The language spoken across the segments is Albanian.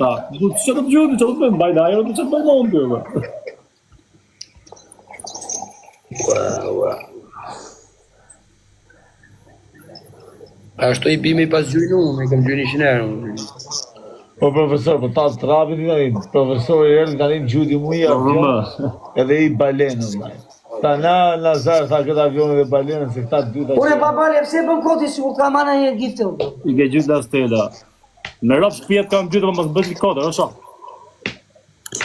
ta. Që të gjudi, që të të mbajnë ajo, që të mbajnë onë të. Ashtu I bimi pas gjujnë unë, I kam gjujnë 100 herë. Po profesor, po ta trapit profesori erë nga një gjudi mu I avion edhe I balenën. Ta na Lazar tha këtë avionin dhe balenën se këta dy ta. Ure babale, pse bën koti sikur ka mana një gifte. I ke gjytë la stela. Me rap shpijet kam gjytë, mos bësh një kodër, o shok.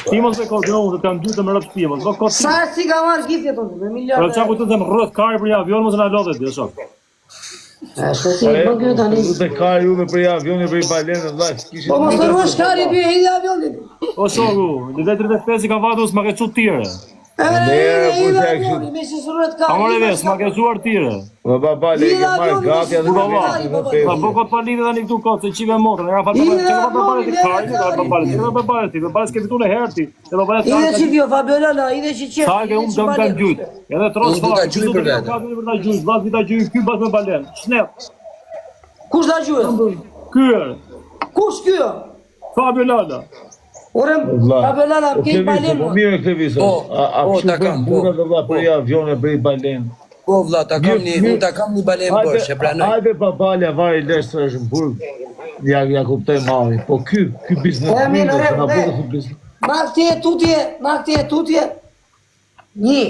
Ti mos e kodë, unë të kam gjytë me rap shpijet, mos bësh kodë. Sa si ka marrë gifte tonë, me miliardë. Për qa ku të them rrët kari për një avion, mos e na lodhe ti, o shok. Ashtu si bën kjo tani. Të ka juve për avionin për I balenën, vllaç. Po mos të ruash kari për i avionit. O shoku, në 35 I ka vatu s'ma ke qut tire. Me që sërët kari. Amore ve, s'ma ke quar tire. Po babale, I ke marrë gati edhe Pa bo këtë pa lidhe dhe një këtu këtë, se qive motën, e ka falë babale ti kari, babale s'ke fitu në herë ti. Ide që vjo, Fabiola, ide që qërë. Sa ke unë dëmë kanë gjujtë. Edhe tros farë, që du të ka të për ta gjujtë, vazë vi ta gjujtë, ky bas me balen. Shnep. Kush ta gjujtë? Kyër. Kush kjo? Fabiola. Ore, Fabiola, kej balenë. Po mirë këtë viso. A ta kam, po. Dhe vlla për avionin për I balenë. Po vlla, unë ta kam një balenë bërsh, e pranoj. Hajde babale, vari lesh së është në burg. Ja kuptoj mami. Po ky biznesmen do të na bëjë të biznes. Ma këti e tutje. Një,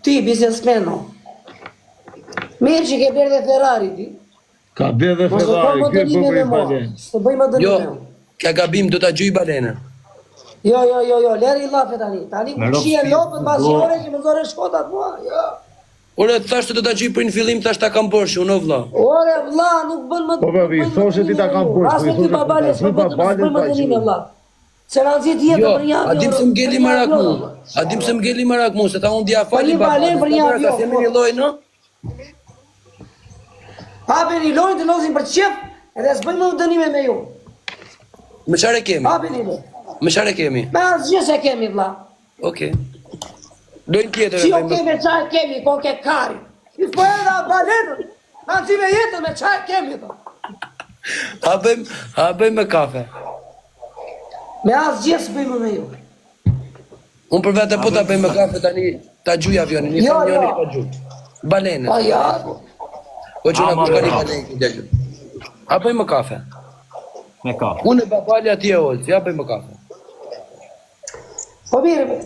ti biznesmeno. Mirë që ke bërë dhe Ferrari ti. Ka bërë dhe Ferrari, ky për për I balenë. Së bëjmë dënime. Jo, ka gabim do ta gjuj balenën. Jo, leri I lafe tani. Tani ku shie lopët pas ore që më zore shkotat mua. Jo. Ore, thashtë do ta gjuj për në fillim, thashtë ta kam bërsh, unë o vlla. Ore, vlla, nuk bën më... Po babi, thoshe ti ta kam bërsh. Asme ti babale, së bëjmë më dënime, vlla. Se në nëzit jetë Jo, për një avion. a dim se m'geli marak mu. A dim se m'geli marak mu, se ta unë dia fali balenë për një avion. Ka themi një loj, no? Hape një lojnë të lozim për qef, edhe së bëjmë më dënime me ju. Me qare kemi? Hape një lojnë. Me qare kemi? Me asgjë se kemi, vlla. Okej. Lojnë tjetër. Si o kemi qaj kemi, ko ke kari. I s'po edhe da balenën. Na si me jetën me qaj kemi, tho. A bëjmë me kafe. Me asgjë së bëjmë me ju. Unë për vete po ta bëjmë me kafe tani, ta gjuj avionin, një njëri pa gjuj. Balenën. Pa ja. O që nga kushka një balenë këtë gjë. A bëjmë me kafe. Me kafe. Unë e babali atje olë, ja bëjmë me kafe. Po mirë,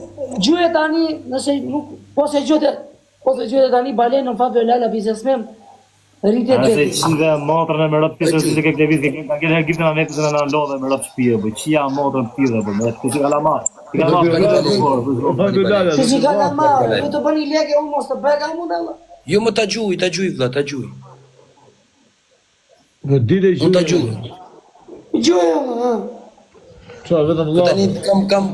gjuje tani, nëse nuk, po se gjuje tani balenën në Fabiola biznesmen, rritet Nëse beti. qive motrën e me rëpë pjesë që ke klevis, ka kene herë gjithë në netës e në lodhe me rëpë shpije, bëj, qia motrën pide, bëj, me të që ka la marë. Ti ka marë, Se që ka la marë, ju të bëni leke, unë mos të beka mu në la. Jo më ta gjuj, vlla, ta gjuj. Në dile Unë ta gjuj. Gjuje, ha. Qa, vetëm Po tani la.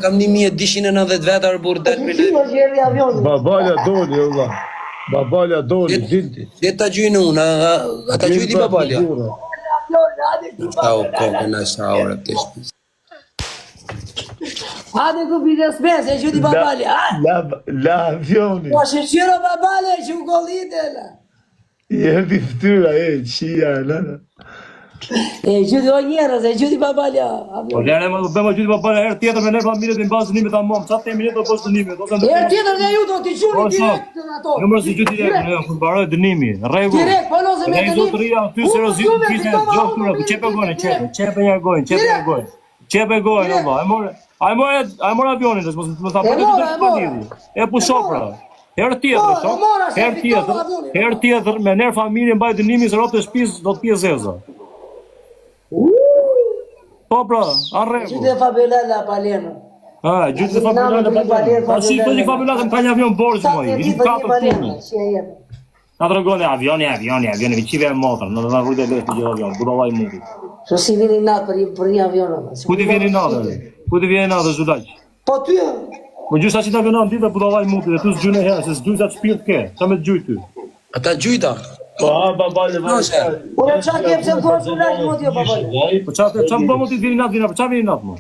kam 1290 vetar burë Po del me të lejtë. që erdi avionit. Babalja doli, vlla. Babalja doli, dilti. Dhe ta gjujnë unë, a ta gjuj di babalja? Ta u kokën e sa ora të shpis. Hade ku biznesmen, se që di babali, ha? La avioni. Po shqyro babali, që u kollite, la. I erdi ftyra, qia, lana. E gjudi o njerës, e gjudi babali, Po lene më bëmë gjithë babale herë tjetër me ne familjet në bazë dënimit ta mom, qatë temi ne do poshtë dënimit. Herë tjetër dhe ju do t'i quni direkt në ato. Në mërë si gjithë direkt, në kur baroj dënimi, regu. Direkt, po nëse me Ne dënim. zotëria, ty seriozitë, kishtë e gjohë të qepe gojnë, qepe një gojnë, qepe gojnë, Allah, a i mora avionin, dhe më tha përte të të padidi. E pushopra. Herë tjetër, herë tjetër, me nërë familje mbaj dënimi se ropë të shpis do të pje zeza. Po pra, a regu. Gjyde Fabiola la balenë. Gjyde dhe Fabiola. A shi të një Fabiola të më ka një avion borës më i. Ishtë 4 turnë. Na të regone avioni, vi qive e motër, në dhe nga rrujt e leshtë gjithë avion, budolaj mundi. Që si vini natë për një avion. Ku ti vjeni natë, Zulaq? Po ty, Po gjysa që të avionan ditë dhe budolaj mundi, dhe tu s'gjyne herë, se s'gjysa të shpirt ke, qa me të gjyj ty? A ta gjujta? Po, babale, unë qa kemë se më kërë Zulaq më t'jo babale. Po qa më bëmë ti të vjeni natë, po qa vjeni natë më?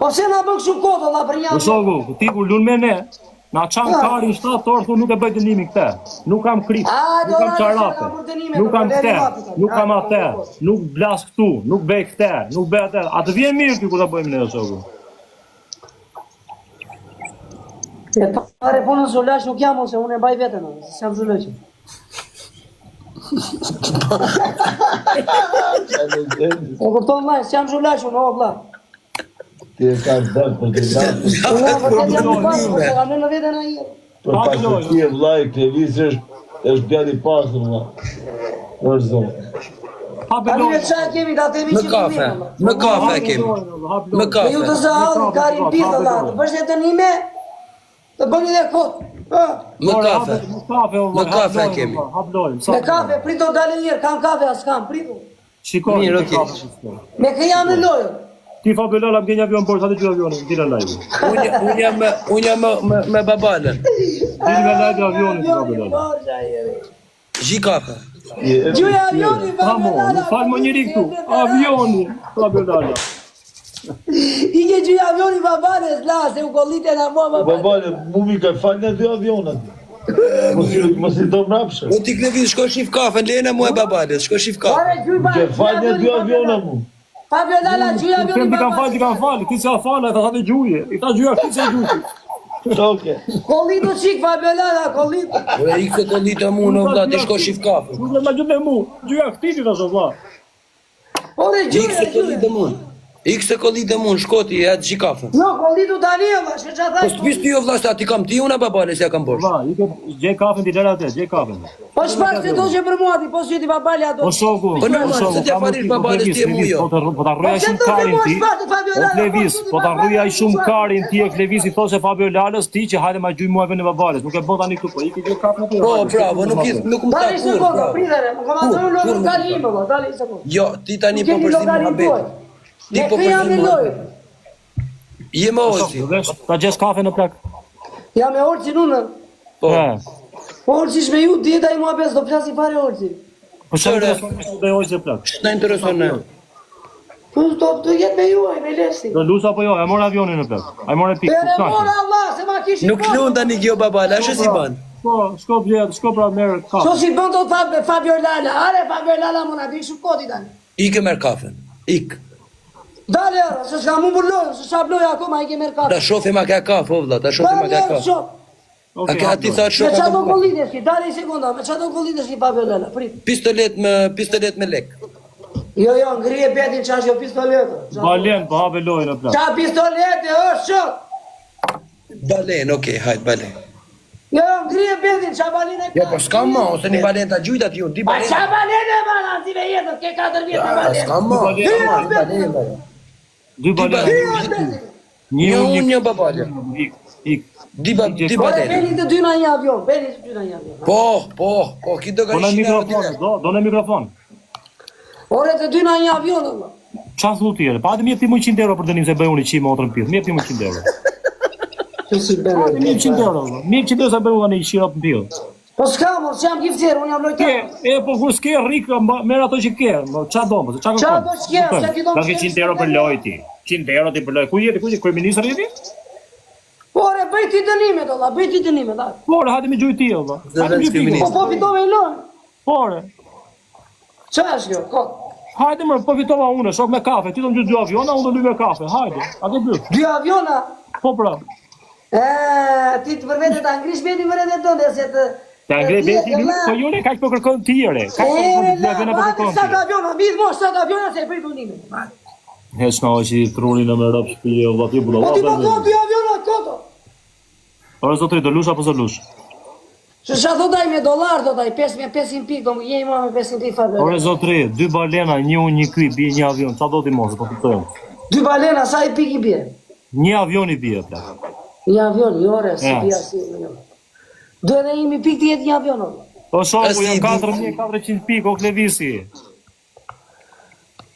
Po se nga bëgë shumë kodë, Allah, për një Po avion. shoku, ti kur lun me ne, Na çan karin 7 orë, thu nuk e bëj dënimin këtë. Nuk kam krip, nuk kam çarape, nuk kam këtë, nuk kam atë, nuk blas këtu, nuk bëj këtë, nuk bëj atë. A të vjen mirë ti kur ta bëjmë ne shoku? E pare punën zulash nuk jam ose unë e baj vetën, s'jam zulash. E kupton vllai, s'jam zulash unë, o vlla. Ti e ka dërë për të dërë. Unë vërtet jam i pasur, se kam në vetën ai. Për pashësie vllai, televizi është djali i pasur vlla. Është zonë. Tani me çaj kemi, ta themi Më që kafe, më kafe kemi. Më Me ju kafe. të zahallin karin pizë valla, të bësh e dënime, të bëni dhe kot. Më kafe. Më kafe kemi. Me kafe, prito dalë njerë, kam kafe, as kam, prito. Shikoj. Mirë, okay. Me kë jam në lojë. Ti Fabiola më gjen avion por sa të gjë avionin, dile live. Unë jam me babalën. Dile me live avionin Fabiola. Gji kafe. Gjuja avioni, Ramon, fal më njëri këtu. Avioni Fabiola. Ike gjuja avioni babales, la, se u kollite në mua babale. Babale, mumi ka falë në 2 avionat. Mos i do mrapshë. Unë t'i kleviz, shko shif kafe, lene mu e babalës, shko shif kafe. Pare gjuja Ke falë në 2 avionat mu. Fabiola, la, gjuja avioni Ti kam babales. fal, ti s'ka fal, ata të gjuje. I ta gjyja ti se gjuji. Oke. Kollito qik, Fabiola, la, kollito. Ure, i këtë kollita mu në vla, ti shko shif kafe. Nuk më gjë me mu. Gjyja këti ti tash valla. Ore, I gjuja, këtë kollita mu. I këtë kollita mu në shkoti, e atë gji kafe. No, kollito Daniela, që që Po s'pis ty jo vla, sta ti kam ti, unë e babalës ja kam bosh. Valla, i ke gjej kafen ti dera atë, gjej kafen. Po shpak se do që për mua ti, po s'jeti babali ato. O shoku, Po normal, se t'ja farish babalës ti e mu jo. Po ta rruja shumë karin ti. O Klevis, po ta rruja shumë karin ti e Klevis i thoshe Fabiolalës ti që hajde ma gjuj muave në babalës. Nuk e bën tani këtu, po i ke gjej kafen aty. Po, bravo, nuk më ta Dali se kur, koka, bravo. pridere, më komandojnë lojë lokali ime, valla, dali se koka. Jo, ti tani po përzim Muhabet. Ti Me po kë jam përzim në lojë? Muhabet. Je me oci. Ta gjes kafe në plak. Jam me orçi nunë. Po. Orçi shme ju, dieta i mua do flasi fare orçi. Po çfarë Qëre? do ojë plak? Na intereson ne. Po do jetë me ju, ai me lesi. Do lusa apo jo? E mor avionin në plak. Ai morë pikë. Ere mora Allah, se ma kishin Nuk lun tani kjo babala, është si ban. Po, shko pra merr kafe. Qo si bën do të Fabiolala, are Fabiolala më na dishu kodi tani. Ik e merr kafen. Ik. Dale, ora, se s'ka mu lojë, se s'ka blojë akoma, i ke merr Ta kafe. shofim a ka kafë, o vlla, ta shofim a ka kafë. A ka ati sa Me shof qa do atë kollidesh ki, dale i sekunda, me qa do kollidesh ki Fabiolala, prit. pistolet me lek. Jo, ngrije betin qash jo pistoletë. Balen, po habe lojën në plak. Qa pistolete, është shok. Balen, okej, hajt balen. Jo, ngrije betin, qa balin e Jo, po s'kam ma, ose një balen ta gjujt aty, di Pa balen. qa balin e balan, si me jetët, ke 4 vjetë e balin. S'kam ma, Dy balen. Di balen. Një unë, një babalja. Ik. Di Ore, balen. beni të dy në një avion, beni të dy në një avion. Po, ki do ka Do në ishin mikrofon, do në mikrofon. Ore, të dy në një avion, Allah. Qa thu ti? Pa më jep ti 100 euro për dënim se bëj unë i qime motrën pillë. Më jep ti 100 euro. Që si Pa beni. më jep 100 euro. Më jep 100 euro se bëj unë i qira për pillë. Po s'ka, mos jam gifter, unë jam lojtar. Po kur s'ke rrik, merr ato që ke. Qa do, qa kërkon? Qa do s'ke, se ti do Ka ke 100 euro për lojë ti. 100 euro ti për lojë. Ku jeti? Ku je kryeministri jeti? Ore, bëj ti dënimet, Allah, bëj ti dënimet, Allah. Por, hajde me gjuj ti, valla. Hajde me gjuj ti. Po po fitove i lojnë. Por, Qa është kjo, kot? hajde më, po fitova unë, shok me kafe. Ti do më gjy aviona, unë do lyj me kafe. Hajde. A ke byr? Dy aviona? Po pra. Ti të për vete ta ngrish beti më rete tënde, se të... Ta ngre beti, po jone kaq po kërkon ti ere. Kaq po Ere, kërkon ti, la, po hajde kërkon sa ti. aviona, midh mosh sa aviona se e bëj dunimin. Hes na që i trunin në më rap shtëpi, valla ti bulla. Po ti po thot dy aviona, koto. Ora zotri, do lush apo do lush? Që qa do daj me dolar, do daj 500 pikë, do më jemi ma me 500 pikë farbe. Ora zotri, 2 balena, një unë, një ky, bie një avion. Qa do ti mos, po fitojmë. 2 balena, sa i pikë i bje? Një avion i bie plak. Një avion, një ore, si Ja. bja si një. Do edhe imi pikë të jetë një avion, Allah. Po shoku, Asi, janë 4400 pikë, o Klevisi.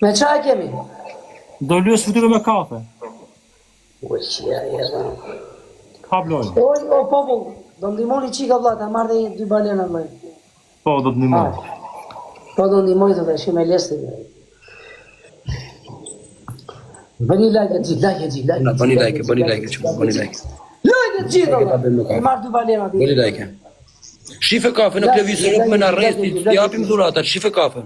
Me qa e kemi? Do lush fytyrë me kafe. Oj, qia jeta. Hap lojën. Oj, o popull, do ndimoni qika vla, ta marrë dhe 2 balena më. Po, do të ndihmoj. Po do ndimoj të dhe shi me lestë. Bëni like, like. Bëni like, që bëni like. Lojtë, të gjithë, i marrë dy balena. Bëni like. Shife kafe në televizor, nuk me në rresti, japim dhuratat, shife kafe.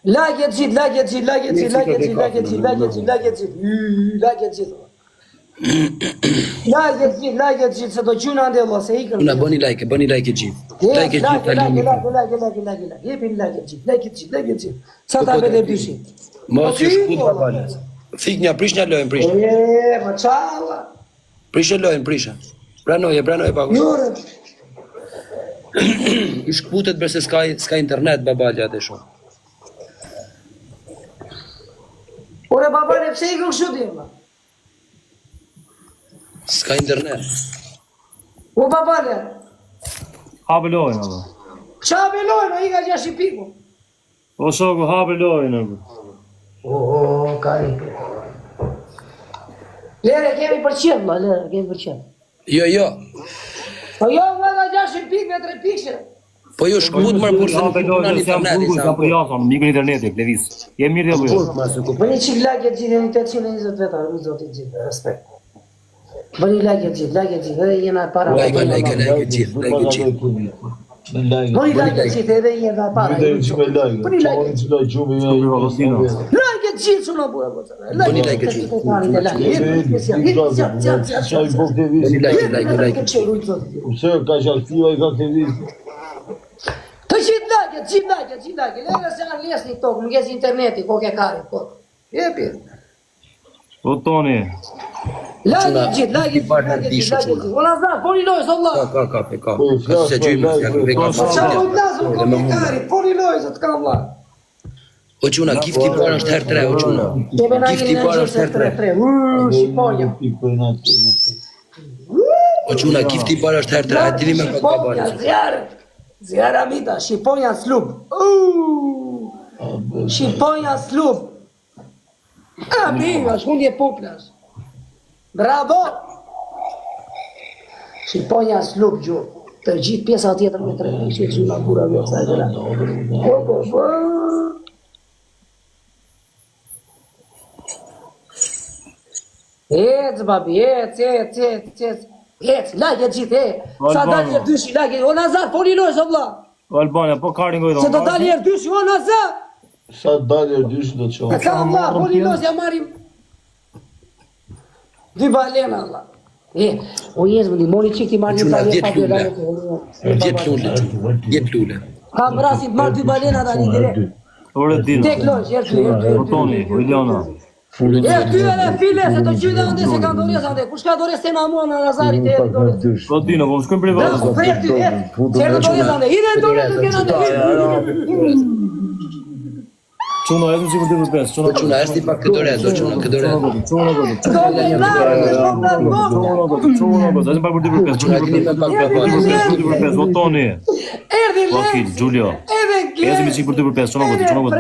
Like të gjithë, like të gjithë, like të gjithë, like të gjithë, like të gjithë, like të gjithë, like të gjithë, like të gjithë. Like të gjithë, se do gjuna ande Allah, se ikën. Una bëni like e gjithë. Like e gjithë, falimi. Jepin like të gjithë, like të gjithë, like të gjithë. Sa ta vete dyshi. Mos ju shkut babalës. Fik një prish një lojën, prish. Ma qalla. Prish lojën, prish. Branoje pagu. Jure. I shkputet bërse s'ka internet babalja atë shumë. Ore babale, pse ikën kështu ti? S'ka internet. O babale. Hape lojën, Allah. Qa belojnë, i ka gjash i piku. O shoku, hape lojën, Allah. O, kari. Lere, kemi për qenë, ma, lere, kemi për qenë. Jo. Po jo, më da gjash i pik me 3 pikëshe. Po ju shkput mërë burse në Hape lojën, se jam burgur, s'ka për jasën, mikën interneti, klevis. Jem mirë dhe bujë. Bëni qik like gjithë, një 820 veta, në zotit gjithë, respekt. Bëni like gjithë, edhe jena para. Like e gjithë. Bëni like gjithë, edhe jena para. Bëni like gjithë, që në bura, Bëni like gjithë. Like. Pse ka që aktiva i ka televizi? Të gjithë like, lere se anë lesni tokë, më gjesë interneti, ko ke kari, ko. Jepi. O Toni. Like gjithë. Ona zna, poni lojës, Allah. Ka. Se gjymë, Qa më blazë, ko ke kari, poni lojës, të kam la. O quna, gifti parë është her 3, o quna. Gifti parë është her 3. Shqiponja. O quna, gifti parë është her 3, e dili me pak babalës. Zjarë amita, Shqiponja slub. Shqiponja slub. Amiga, shkundje puplash. Bravo! Shqiponja slub gjurë. Të gjithë pjesa tjetër me 3 pikë që nga kura vjotësa e tëra. Ec, babi, ec. Like gjithë, sa dalë jërë dyshi, like. O Nazar, poni lojës, o vla. O Albania, po karin gojdo. Se do dalë jërë dyshi, o Nazar. Sa dalë e dyshi do të qohë. Ka vla, poni lojës, ja marim. 2 balena, vla. O jesë, më mori qik ti marrë një balena. 10 lule. Kam rasit marrë 2 balena da një direkt. Ore dina. Tek lojës, jërë O Toni, Iljana. ty edhe file, se të qyte ande se kanë dores ande. Kush ka dores se na mua në Nazarit e dores. O Dina, po më shkojmë privat. Prej ty, se në dores ande. Hine dores të kena ande. Quna, edhe si për të përpes. O quna, esti pak këdore, do quna këdore. Quna, edhe si pak për të përpes. Quna, dini me pak përpes. O Toni. Erdi Vakil, Giulio. Edhe me qik për të përpes. Quna,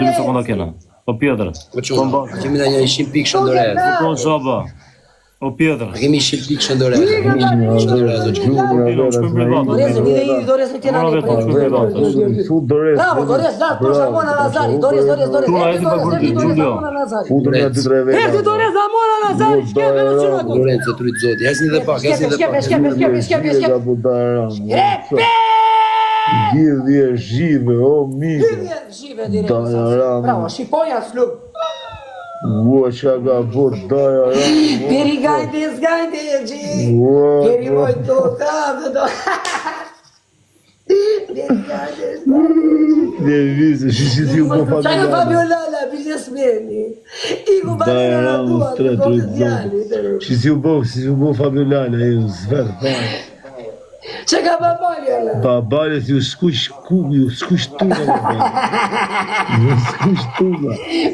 2 sekonda kena. O Pjetër. O quna, kemi në një 100 pikë shëndore. O Zaba. O Pjetër. Kemi 100 pikë shëndore. Kemi 100 pikë shëndore, do quna. Dina, më shkojmë privat. Dores në kena Quna, vetë, më shkojmë privat. Fu dores. Bravo, dores, lartë, prosha mona Nazari. Dores. Quna, edhe si pak për të Giulio. Fu dores në 2-3 veta. Erdi dores da mona Nazari, shkepe në quna ku. Lorenzo, trurit zoti, jasni dhe pak. Repe! Gjithje zhive, o mike. Žive direkt. Bravo, Shqiponja slub. Ua që ka bot daja ramë. Peri gajte, gji. Peri moj to kave do. Peri gajte, Dhe vizë, që si u po Çajë familiale. Fabiolala, biznesmeni. Iku Daja balena ramë tua, stre, trurit potenciali. zoti. Që si u po familiale, e u zverë. Çe ka babali ala. Babale si ju skush tuna. Ju skush tuna.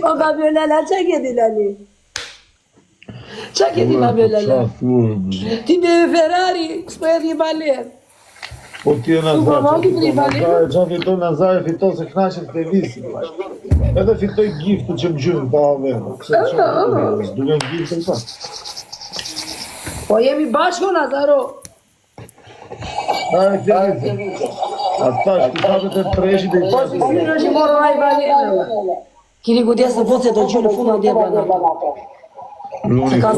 O Fabiolala, çe ke di lali? Çe ke di Fabiolala? Qa thurë. Ti me Ferrari, s'po edhi balen. Po ti e Nazar, qa fitoj Nazar, fitoj se knaqen të visi. Edhe fitoj giftë që më gjymë pa ave. Dullon giftë ta. Po jemi bashko, Nazaro. Are këtë visi. Ata shkutave të treshit e Po si në që morë vaj balen. Kiri kujdes në fund se do gjyë në fund në djetë banan. Luni Ka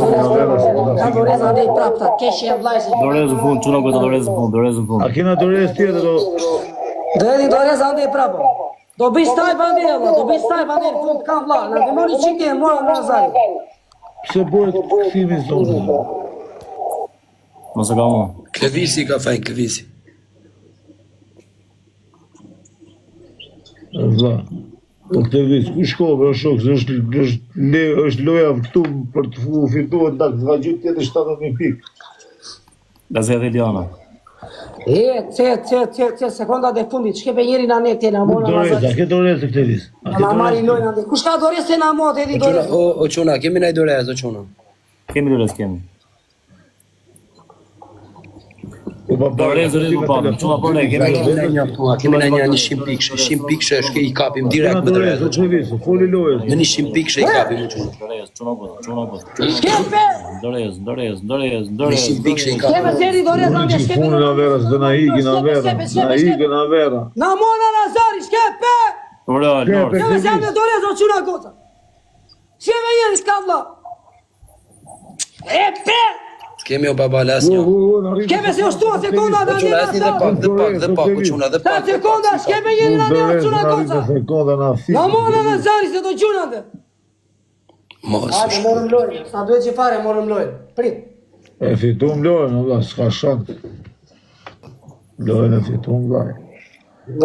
dorez andej prapta, kesh e vllajse. Dorez në fund, çuna gota dorez në fund, dorez në fund. a kena dorez tjetër do... Do edhe dorez andej prapta. Do bëj staj bandej valla, do bëj staj bandej në fund kam vlla. Na demoni çike mua Nazari. Pse bëhet këthimi zonë? Mos e ka mua. Klevisi ka fajn, klevisi. Vlla, po këtë vit, ku shkove o shok, se është loja këtu për të fituar ndak të vajgjut tjetër 70.000 pikë. Da zë dhe Diana. Ce sekondat e fundit, shkepe njeri në anet e në amon në Doreza, Nazari. ke dorez të këtë vit? Na marri lojnë ande. Kush ka dorez se na mot, edhi dorez. O çuna, kemi ndaj dorez o çuna. Kemi dorez kemi. Po Dorez po pa. Çuna po ne kemi. Kemi ndaj një 100 pikë, 100 pikë shke i kapim direkt me dorez. dorez, o këtë vit, foli lojës. Në 100 pikë shke i kapim o çuna. Dorez, çuna gota. Shkepe! Dorez. Në 100 pikë shke i Shkepe kapim. seri dorez ande, Që shkepe. funë në verës, dhe na higi në vera, na higi në vera. Na mona Nazari, shkepe! Dorez, Lord. Shkepe se ande dorez o quna gota. Shkepe njeri s'ka vlla. E pe! Kemi o baba lasnjo. Shkepe se o shtua sekonda O në çuna, ande asni dhe pak o çuna, dhe Ta pak. sekonda, shkepe njeri në ande o quna gota. Sekonda na fi. Na mona Nazari se do quna ande. Mos. Hajde, morëm lojnë. Sa duhet që fare, morëm lojnë. Prit. E fitum lojën, valla, s'ka shant. Lojën e fitum, valla.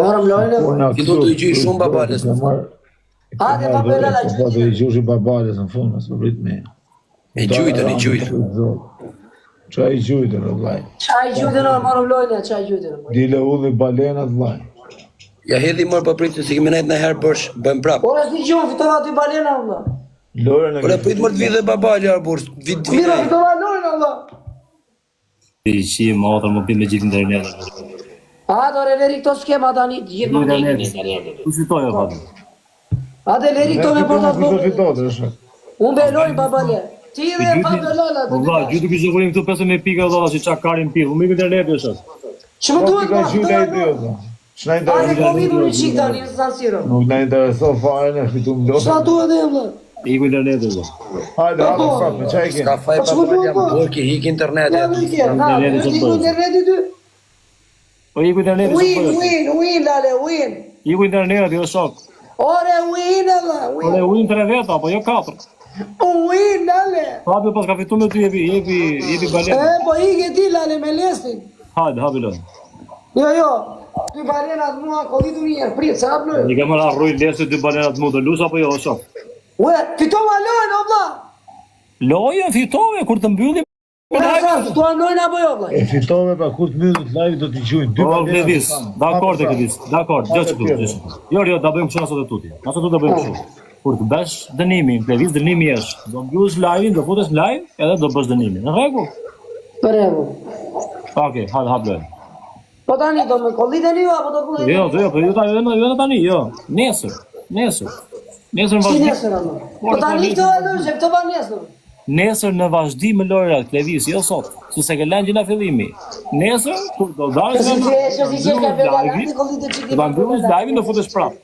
Morëm lojnë. Fitu të i gjyj shumë babales në fund. Hajde, babelala që Po të i gjushi babales në fund, nësë rrit me. E gjujtën. Qa i gjujtën, vllaj. Qaj gjutën o, morëm lojnë, qaj gjutën. Dile udhi balenat, vllaj. Ja hedhi mërë për pritë, se kemi nejtë në herë bërsh, bëjmë prapë. Ora s'di gjuhën, fitova ty balena, vëlla. Lojën e Ora pritë mërë të vidhe babali arë bursh, vit Mira, vidhe. fitova lojnë, vëlla. Shi motër më bim me gjithë internetin. A, do leri këto skema tani, gjithë më në internetin. Ku fitoj o valla? A, dhe leri këto me portat Kujto vogël. fitote, është. Unë belojnë, babale. Ti dhe e pa belojnë, Po valla, gjithë ky zogurim këtu 15 pikë valla si çka karin pi. Unë me internet është. Që më Po ti duhet ka ma, gjujtë e dio, duhet vlla. ma. Ç'na A, dhe intereson? kovidu në qik tani, në San Siro. Nuk na intereson fare, ne fitum Sa lojën. duhet e, vëlla. Iku internetit valla. Hajde, hajde, fat, me qa i Ska keni? faj Po, që më babali duhet, jam po? burki, hik Ja, internetet. në i kjerë, na, Internetit në që iku bëhet. internetit ty. Po iku internetit. Win, lale, win. Iku internetit jo shok. Ore, win, edhe, Ore win. uin 3 veta apo jo 4. Win, lale. Fabio pas ka fitu me ty jepi balen. Po ike ti, lale, me lestin. Hajde, hapi lojë. Jo, ty balenat mua, koditu njerë, prit, sa aploj. Një kemë arruj lesë dy balenat mu të lus apo jo shok. Ue, fitova lojnë, o vla. Lojën fitove kur të mbyllim. Fitova lojnë apo jo, vla. E fitove, pa kur të mbyllit live do t'i gjujnë. Dy Po balena Klevis, të kanë. dakord Klevis, dakord, gjë këtu. Jo, da bëjmë kështu sot e tuti. Nëse tu do bëjmë kështu. Kur të bësh dënimin, Klevis dënimi është. Do mbyllësh live-in, do futesh në live, edhe do bësh dënimin. Në rregull? Për evo. Okej, hajde hap lojën. Po tani do me kolliteni ju, apo do të Jo, po jo tani, jo. Nesër. Nesër në Si vazhdim. nesër, ama. Po tani këto e lojnë, këto va nesër. Nesër në vazhdim me lojrat, Klevis, jo sot. Se ke lënë gjë në fillimi. Nesër kur do dalësh Si që ka përgala, ti kollitë që ti. do mbyllësh live-in, do futesh prapë.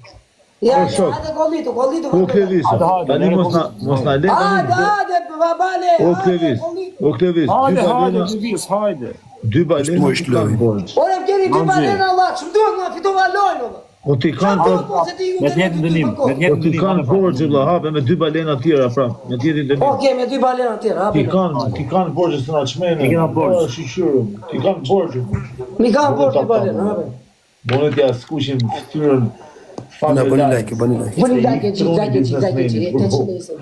Ja, shok. hajde kollitu. O Klevis, Hajde, tani mos na le Hajde, babale. O Klevis, Hajde, Klevis, hajde. dy balena ti kanë borx. Ore, keni ty balena, Allah, që më duhet nga fitova lojnë, Allah. Po ti kanë borx. Me të njëjtin dënim, me të Po njëjtin ti dënim. kanë borx vëlla, hape me dy balena tjera prap, me tjetrin dënim. Okej, me dy balena tjera, Ti kanë borxhe së na çmenën. Ti kanë borxh. Shishurëm. Ti kanë borxhe. Mi kam por të balena, hape. Bonet ja skuqim fytyrën. Na bëni like, bëni like. Bëni like, e të që nëse.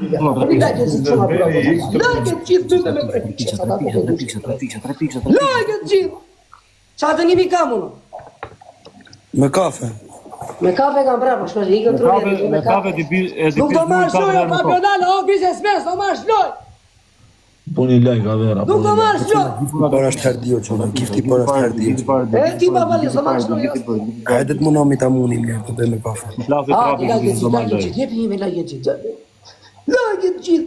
Bëni like, si që ma përra. Like, që të të me prekishe, sa ta të të të. Like, që. Qa të njëmi kam unë? Me kafe. Me kafe kam brapa, shkosh, i këtë rrujë. Me kafe ti pi Nuk do marrë shlojo, pa pjonale, o kise smes, do marrë shloj. Boni like a vera. Nuk do marrë shloj. Por është herdi o çuna, gifti por është herdi. E ti babali, do marrë shloj. Hajde të munomi ta munim mirë, të bëjmë kafe. Flafi Ah, trapi like, do marrë. jepi një me like, like, që.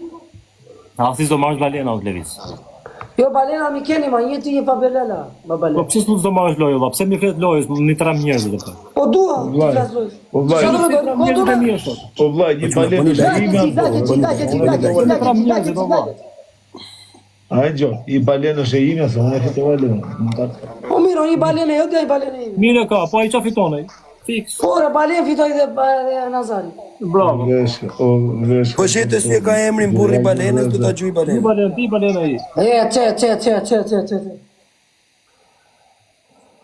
Asi do marrësh balena o Klevis. Jo, balena mi keni, ma njëti një pa belela, babali. Po pse s'u do marrësh lojë, valla? Pse më flet lojës, më tram njerëz atë. Po dua, ti flas loj. O vllai, Qa do me Njerëz të mirë sot. o vllai, një balenë Like, shërimi like, like, like, like, like, like, like, like, like, like, like, like, A e gjo, i balenë është e ime, se unë e fitoj balenë. Po miro, i balene, jo dhe i balene ime. Mire ka, po ai qa fitonej? Fix. Pore, balen fitoj dhe Nazari. Bravo. Veshka. Po shetë si e ka emrin burri balenës, du ta gjuj balenë. Ti balen ai. Që.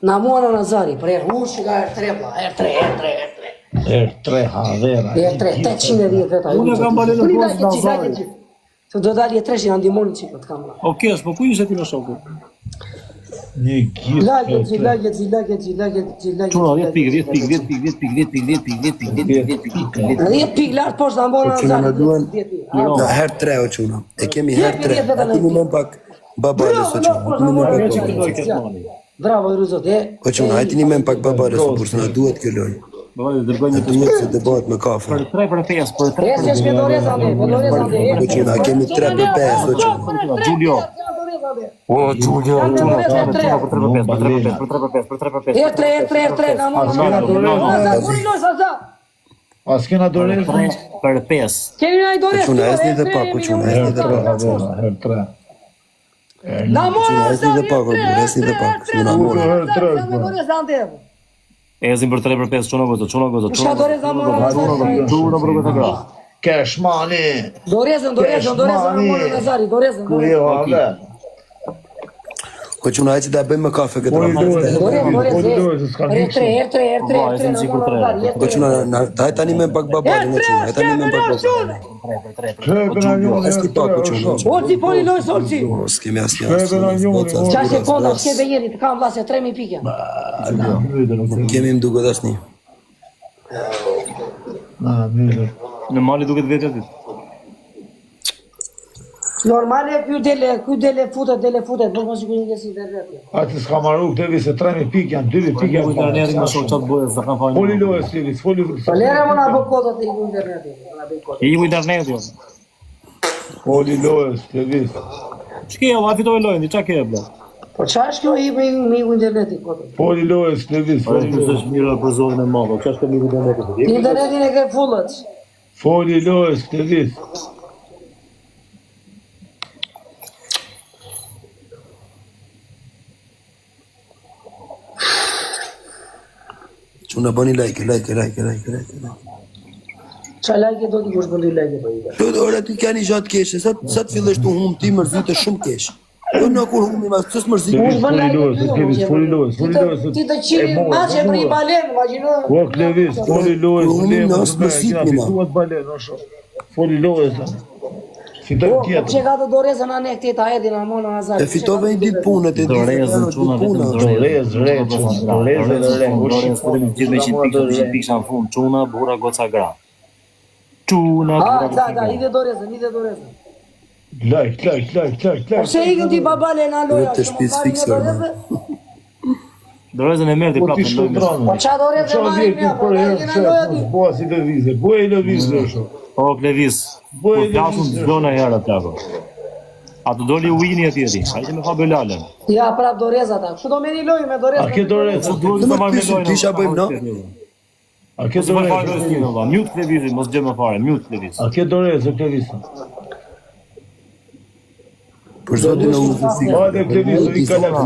Na mua në Nazari, për e hush nga R3, R3. R3, havera. R3, 810 veta. Unë kam balenë në posë Nazari. Se do dalje 3 që janë ndimoni që të kam. Okej, po ku ishte ti në shoku? Një gjithë. Lagjet. Çuna 10 pikë. 10 pikë lart poshtë ambon Nazari. Na herë 3 o quna. E kemi herë 3. Ati një mën pak babales o quna. Bravo, Ruzot, O quna, hajti një mën pak babales o bursa, na duhet kjo loj. Na duhet se të bëhet me kafe. Për 3 për 5, për 3. Ese shke Doreza ande. O quna, kemi 3 për 5 o quna. Giulio. O Giulio. R3, na A s'kena Doreza? Për 5. Keni ai O Doreza. quna, esni dhe pak o quna, esni dhe pak. Herë 3. Na Quna, esni dhe pak o burë, esni dhe pak. Quna mora. Doreza ande. Ezin për 3 për 5, çuna goza. Çka Doreza mora? Çuna për goza gra. Cash money. Doreza na mora Nazari, Doreza. Ku je ove? O quna, hajti da bëjmë me kafe këtë ramë. R3. O quna, hajti tani me pak babalin o quna, hajti tani me pak babalin. Esti pak o quna. Olci, poli loj, Olci. S'kemi asë një asë. 6 sekonda, shke bejeri, të kam vlasja, 3.000 pike. Kemi më duke asë një. Në mali duket vetë aty. Normale, ku dele futet, nuk mos i kujnë si internet. Ati s'ka maru këtë vi se 3.000 pikë janë, 2.000 pikë Ku janë. internetin më shoh çat bëhet, sa kanë fal. Foli lojës Livis, foli. Lere më na bë kodat i ku internetit. I ku interneti jo. Foli lojës Livis. Ç'ke ja fitoi lojën, ç'a ke bla? Po çfarë është kjo i me ku internetit kodat? Foli lojës Livis. Po ti s'është mirë për zonën e madhe, ç'është me internetin. Internetin e ke fullat. Foli lojës Livis. Quna bëni like. Qa like do t'i kush bëndi like për i Do ora ti keni gjatë keshe, sa të fillesh të hum ti mërzite shumë kesh. Jo në kur humi ma sës mërzite. Foli lojës. Ti të qiri maqe për i balen, vazhino. Wok Livis, foli lojës. Humi në asë mërzit mina. Fituat balen, o shumë. Foli lojës. Fitoj Po, tjetër. që ka të Doreza në anek tjeta edhin a mona Nazari. E fitove një ditë punët, e Dorezën çuna vetëm Dorezën gjithë me 100 pikë në fund, çuna burra goca gra. Çuna Da, ide Doreza. Like. Pse i këti babale në loja? Të shpis fiksër, Dorezën e merr ti Po ti prapë. shkëndronë. Po qa Doreza Qa marri vjetin për herë që bua si lëvizje. Bua i lëvizje shumë. O Klevis, po flasun çdo në herë atë apo. A të doli Wini atje ti? Ai që më fa Belalen. Ja, prap Doreza ta. Kështu do meri lojë me Doreza. A ke Doreza? Duhet të marrë me lojën. Tisha bëjmë, no? A ke Mos më fal Doreza? lojën valla. Mute Klevisin, mos gjë më fare. Mute Klevis. A ke Doreza, Klevis? Për zotin e uzë si. Ma dhe Klevis, i ka lakë.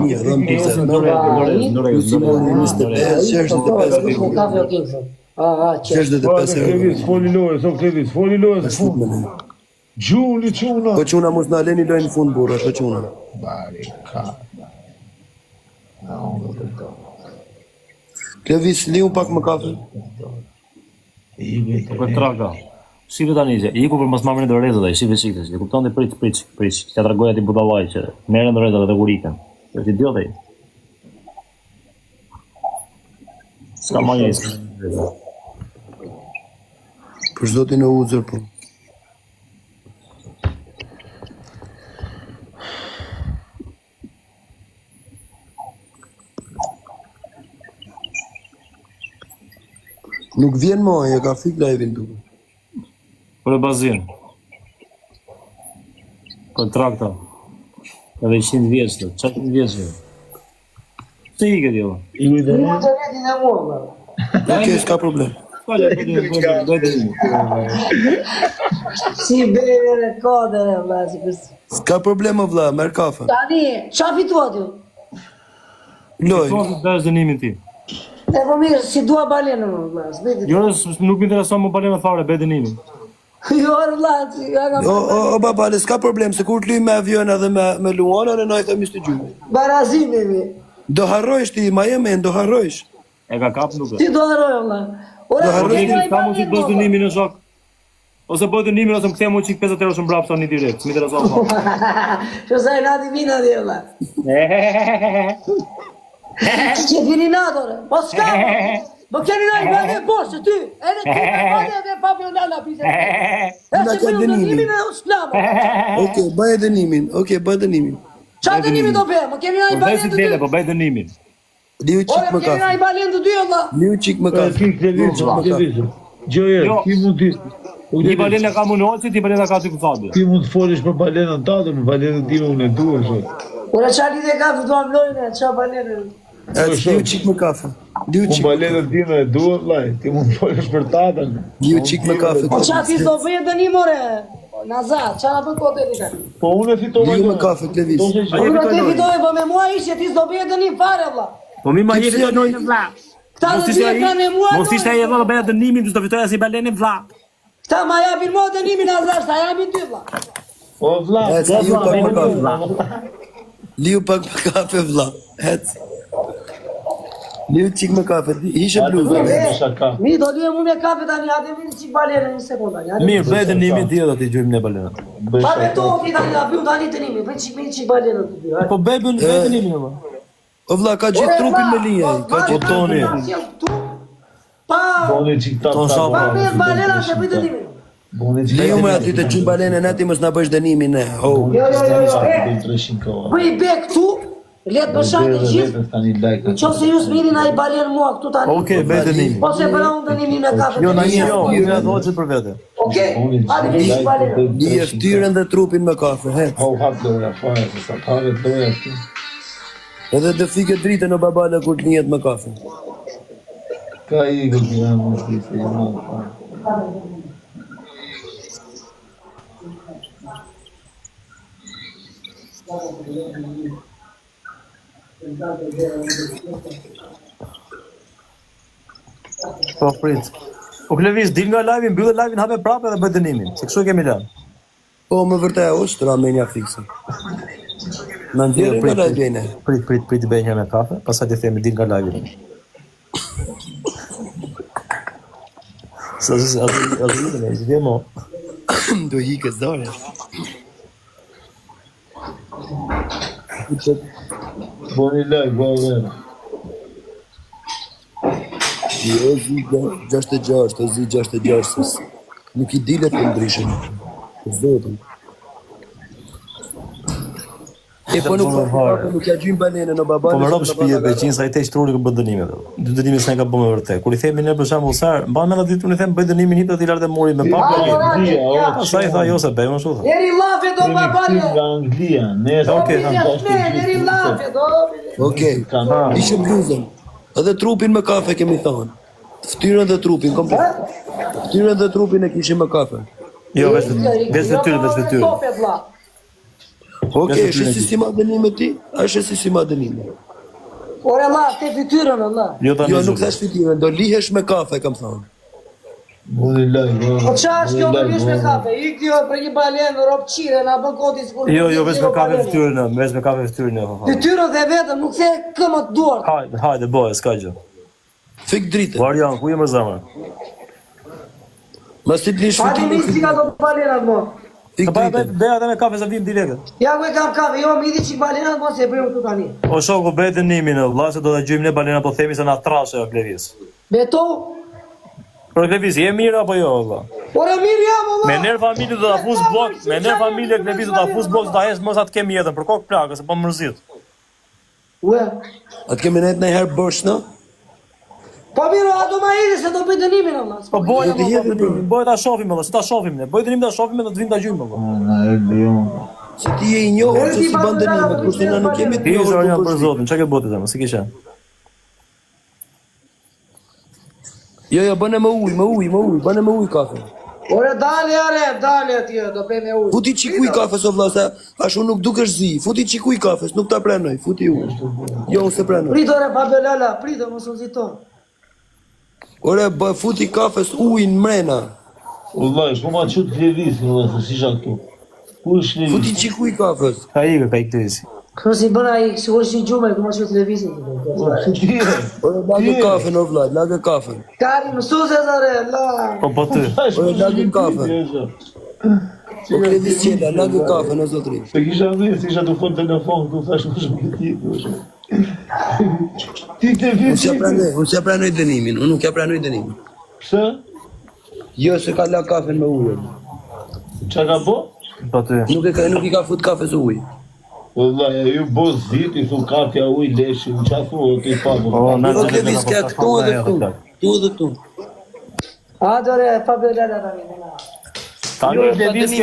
Qesh dhe të Ma 5 dhe euro. Klevis, foli lojës, o Klevis, foli lojës. Gjuli quna. Po quna mos në aleni lojnë në fund burra, po quna. Bari, ka. Klevis, liu pak më kafe. Për traka. Shive tani që iku për mos marrën Dorezën ai, shive çikës. E kupton ti prit. Ja tregoja ti budallaj që merren Dorezën dhe kurikën. Është idiot ai. Ska më jes. Për zotin e uzër, po. Nuk vjen më, e ka fik live-in duke. Për bazin. Kontrakta. Edhe 100 vjeç, çfarë 100 vjeç? Se i këtë jo. Internetin e mua. Okej, s'ka problem. Si bere kodere, vla, si S'ka problem o vlla, merr kafe. Tani, qa fitua ty? Loj. Thonë të dash dënimin ti. E po mirë, si dua balenën, vlla, s'beti. Jo, nuk më intereson më balena fare, bëj dënimin. Jo, vlla, ja kam... O baba, s'ka problem, se kur t'luj me avion edhe me Luana, në najtë e mistë gjyme. Barazimi, mi. Do harrojsh ti, ma jeme, do harrojsh. E ka kap nuk e. Ti do harroj, vlla. Ora, Ka mund që të bësh dënimin në shok. Ose bëj dënimin ose më kthem unë çik 50 euro mbrapa tani direkt. Më intereson po. Që sa e nati vina dhe, vlla. Që vini natore, po s'ka. Më keni na i bërë boshë ty. Edhe ti me bale dhe Fabionala pizë. E që bëjë dënimin e uslama. Okej, bëj dënimin. Qa dënimin do bëjë? Më keni na i Bëj balen si të dy. dele, po bëj dënimin. Liu Ore, çik më më keni na kafe. i balen të dy, vlla. Liu çik më kafe. Ki Klevizor. Gjoje, Jo. ti mund të... Një balena ka munolci, ti balena ka ty këthabi. Ti mund të folësh për balenën tante, për balenën time unë e duar, zot. Ore, qa lidhe ka të duam lojnë, qa balenën. Liu çik më kafe. Liu Unë çik. balenën time e duar, vllai. Ti mund të folësh për tatën. Liu çik më kafe. Po qa ti s'do bëje dënim, ore. Nazar, qa na bën kote ti ka? Po unë e fitova. Liu më kafe, Kleviz. Unë te fitoj, po me mua ishe, ti s'do bëje dënim fare, vlla. Po mi ma jeti dënimin vlla. Këta Mos dhe ishte dy e ai, kanë e mua. mos ishte ai edhe do bëja dënimin, do të fitoja si balenin vlla. Këta ma japin mua dënimin, Nazar, sa japin ty, vlla. O vlla, Liu pak më kafe. vlla. Liu pak më kafe vlla. Ec. Liu çik më kafe. Ishe bluzë. shaka. Mi, do lujem mu me kafe tani, hajde vini qik balenën një sekunda. Mirë, bëj dënimin ti do t'i gjojmë ne balenën. Pa me to, ti tani, apim tani dënimin, bëj qik balenën të dy. Po bëj dënimin valla. O vlla, ka gjithë trupin me linja. Ka gjithë toni. Pa, Boni çik ta. Ton shapo. pa me balena se bëj dënimin. Boni çik. Liu më aty të çu balenën aty mos na bësh dënimin ne. Ho. Jo, e, 300 kohë. bëj be këtu, letë bëshajnë të gjithë. Tani like. Qo se ju s'miri na i balen mua këtu tani. Okej, bëj dënimin. Po se bëra unë dënimin me kafe. Jo, na një, jo, unë do të për vete. Okej, hajde vini qik balenën. Li e ftyrën dhe trupin me kafe. Hec. Ho hap doja fare se sa pare doja këtu. Edhe të fike dritën o babala kur të njet me kafe. Ka i këtë nga më shdi se i më fare. Po prit. Po Kleviz, dil nga live, mbyllë live-in, hape prapë edhe bëj dënimin. Se kështu kemi lënë. Po, më vërtej, është ramenja fikse. Në ndjerë nga lajbjene. Prit, bëj një me kafe, pasaj të themi dil nga live-in. Sa zë, atë vje mo. Do hikës dore. Boni like, bo vera. Jo, zi 66, o zi 66, nuk I dilet të ndryshën. Zotën. E po nuk ja gjymë balenën o babale. Po më rob shtëpi e Beqin sa I tej shtruri ku bën dënimin. Dy dënime s'e ka bën me vërtet. Kur I themi ne për shembull sa, mban me ditë unë I them bëj dënimin hip aty lart e mori me papë. Sa I tha jo se bëj më shumë. Neri lafe do babale. Nga Anglia, ne Neri lafe do. Okej, ishe bluzën. Edhe trupin me kafe kemi thonë. Ftyrën dhe trupin, komplet. Ftyrën dhe trupin e kishim me kafe. Jo, vetë fytyrë. Okej, është si ma dënime ti? Është si ma dënime. Ore la, te fytyrën Allah. Jo, nuk thash fytyrën, do lihesh me kafe, kam thonë. Boni like, Po qa është kjo do lish me kafe? I kjo për një balenë, rob qire, na bën koti s'kur. Jo, vetë me kafe fytyrën, vetë me kafe fytyrën. Fytyrën dhe vetëm, nuk the këmët duart. Hajde, bëj, s'ka gjë. Fik dritën. Varian, ku je më zemër? Mas ti të lish Hadi fytyrën. misli ka do balenat mo. Fik dritën. Bëj atë me kafe sa vim direkt. Ja ku e kam kafe, jo mi di qik balenat mo se bëjmë këtu tani. O shoku, bëj dënimin, vëlla, se do ta gjejmë ne balena, po themi se na trashe o Kleviz. Beto? Por Kleviz, je mirë apo jo, vëlla? Ore mirë jam Allah. Me nerv familje do ta fus blok, me nerv familje Kleviz do ta fus blok, do ta hes mos atë kemi jetën për kokë plagë, se po mërzit. Ue. Atë kemi nejtë në herë bërsh, no? Po mirë, a do ma hidi se do bëj dënimin Allah. Po boj ta shohim vëlla, se ta shohim ne. Boj dënim ta shohim dhe të vim ta gjujmë vëlla. Na e Leon. Se ti je I njohur se si ban dënimet, kurse na nuk kemi të Ti je njohur. janë për zotin, çka ke botë më, si kisha. Jo, bëne me ujë, bëne me ujë kafe. Ore dale atje, do bëjmë ujë. Futi qikuj kafes o vlla, se ashtu nuk dukesh zi. Futi qikuj kafes, nuk ta prenoj, futi ujë. Jo, unë se prenoj. Prit ore Fabiola, prit mos u ziton. Ore, futi kafes ujin mrena. Wallahi, ku ma çut televizion, valla, si këtu. Ku është televizion? Futi qikuj kafes. Ka ikë televizi. Kërë si bëna i, si është një gjume, këma që televizin. Ore, lagë kafen o vlla, lagë kafen. Kari, mësu se zare, la. Po ty. Ore, lagë kafen. O krevis qela, lagë kafen o zotri. Se kisha dhirë, si isha të fond telefon, tu thash më shumë këti. Ti televizion. Unë se pranoj dënimin, unë nuk ja pranoj dënimin. Pse? Jo, se ka la kafen me ujë. Qa ka bo? Po ty. Nuk i ka fut kafes ujë. Wallahi, ju bo zit, i thu kafja uj leshi, në qa thu, o të i pago. O, na Jo, krevis, ka këtu edhe këtu. Tu edhe këtu. A, dore, Fabiola, da mi, nëna. Tani televiz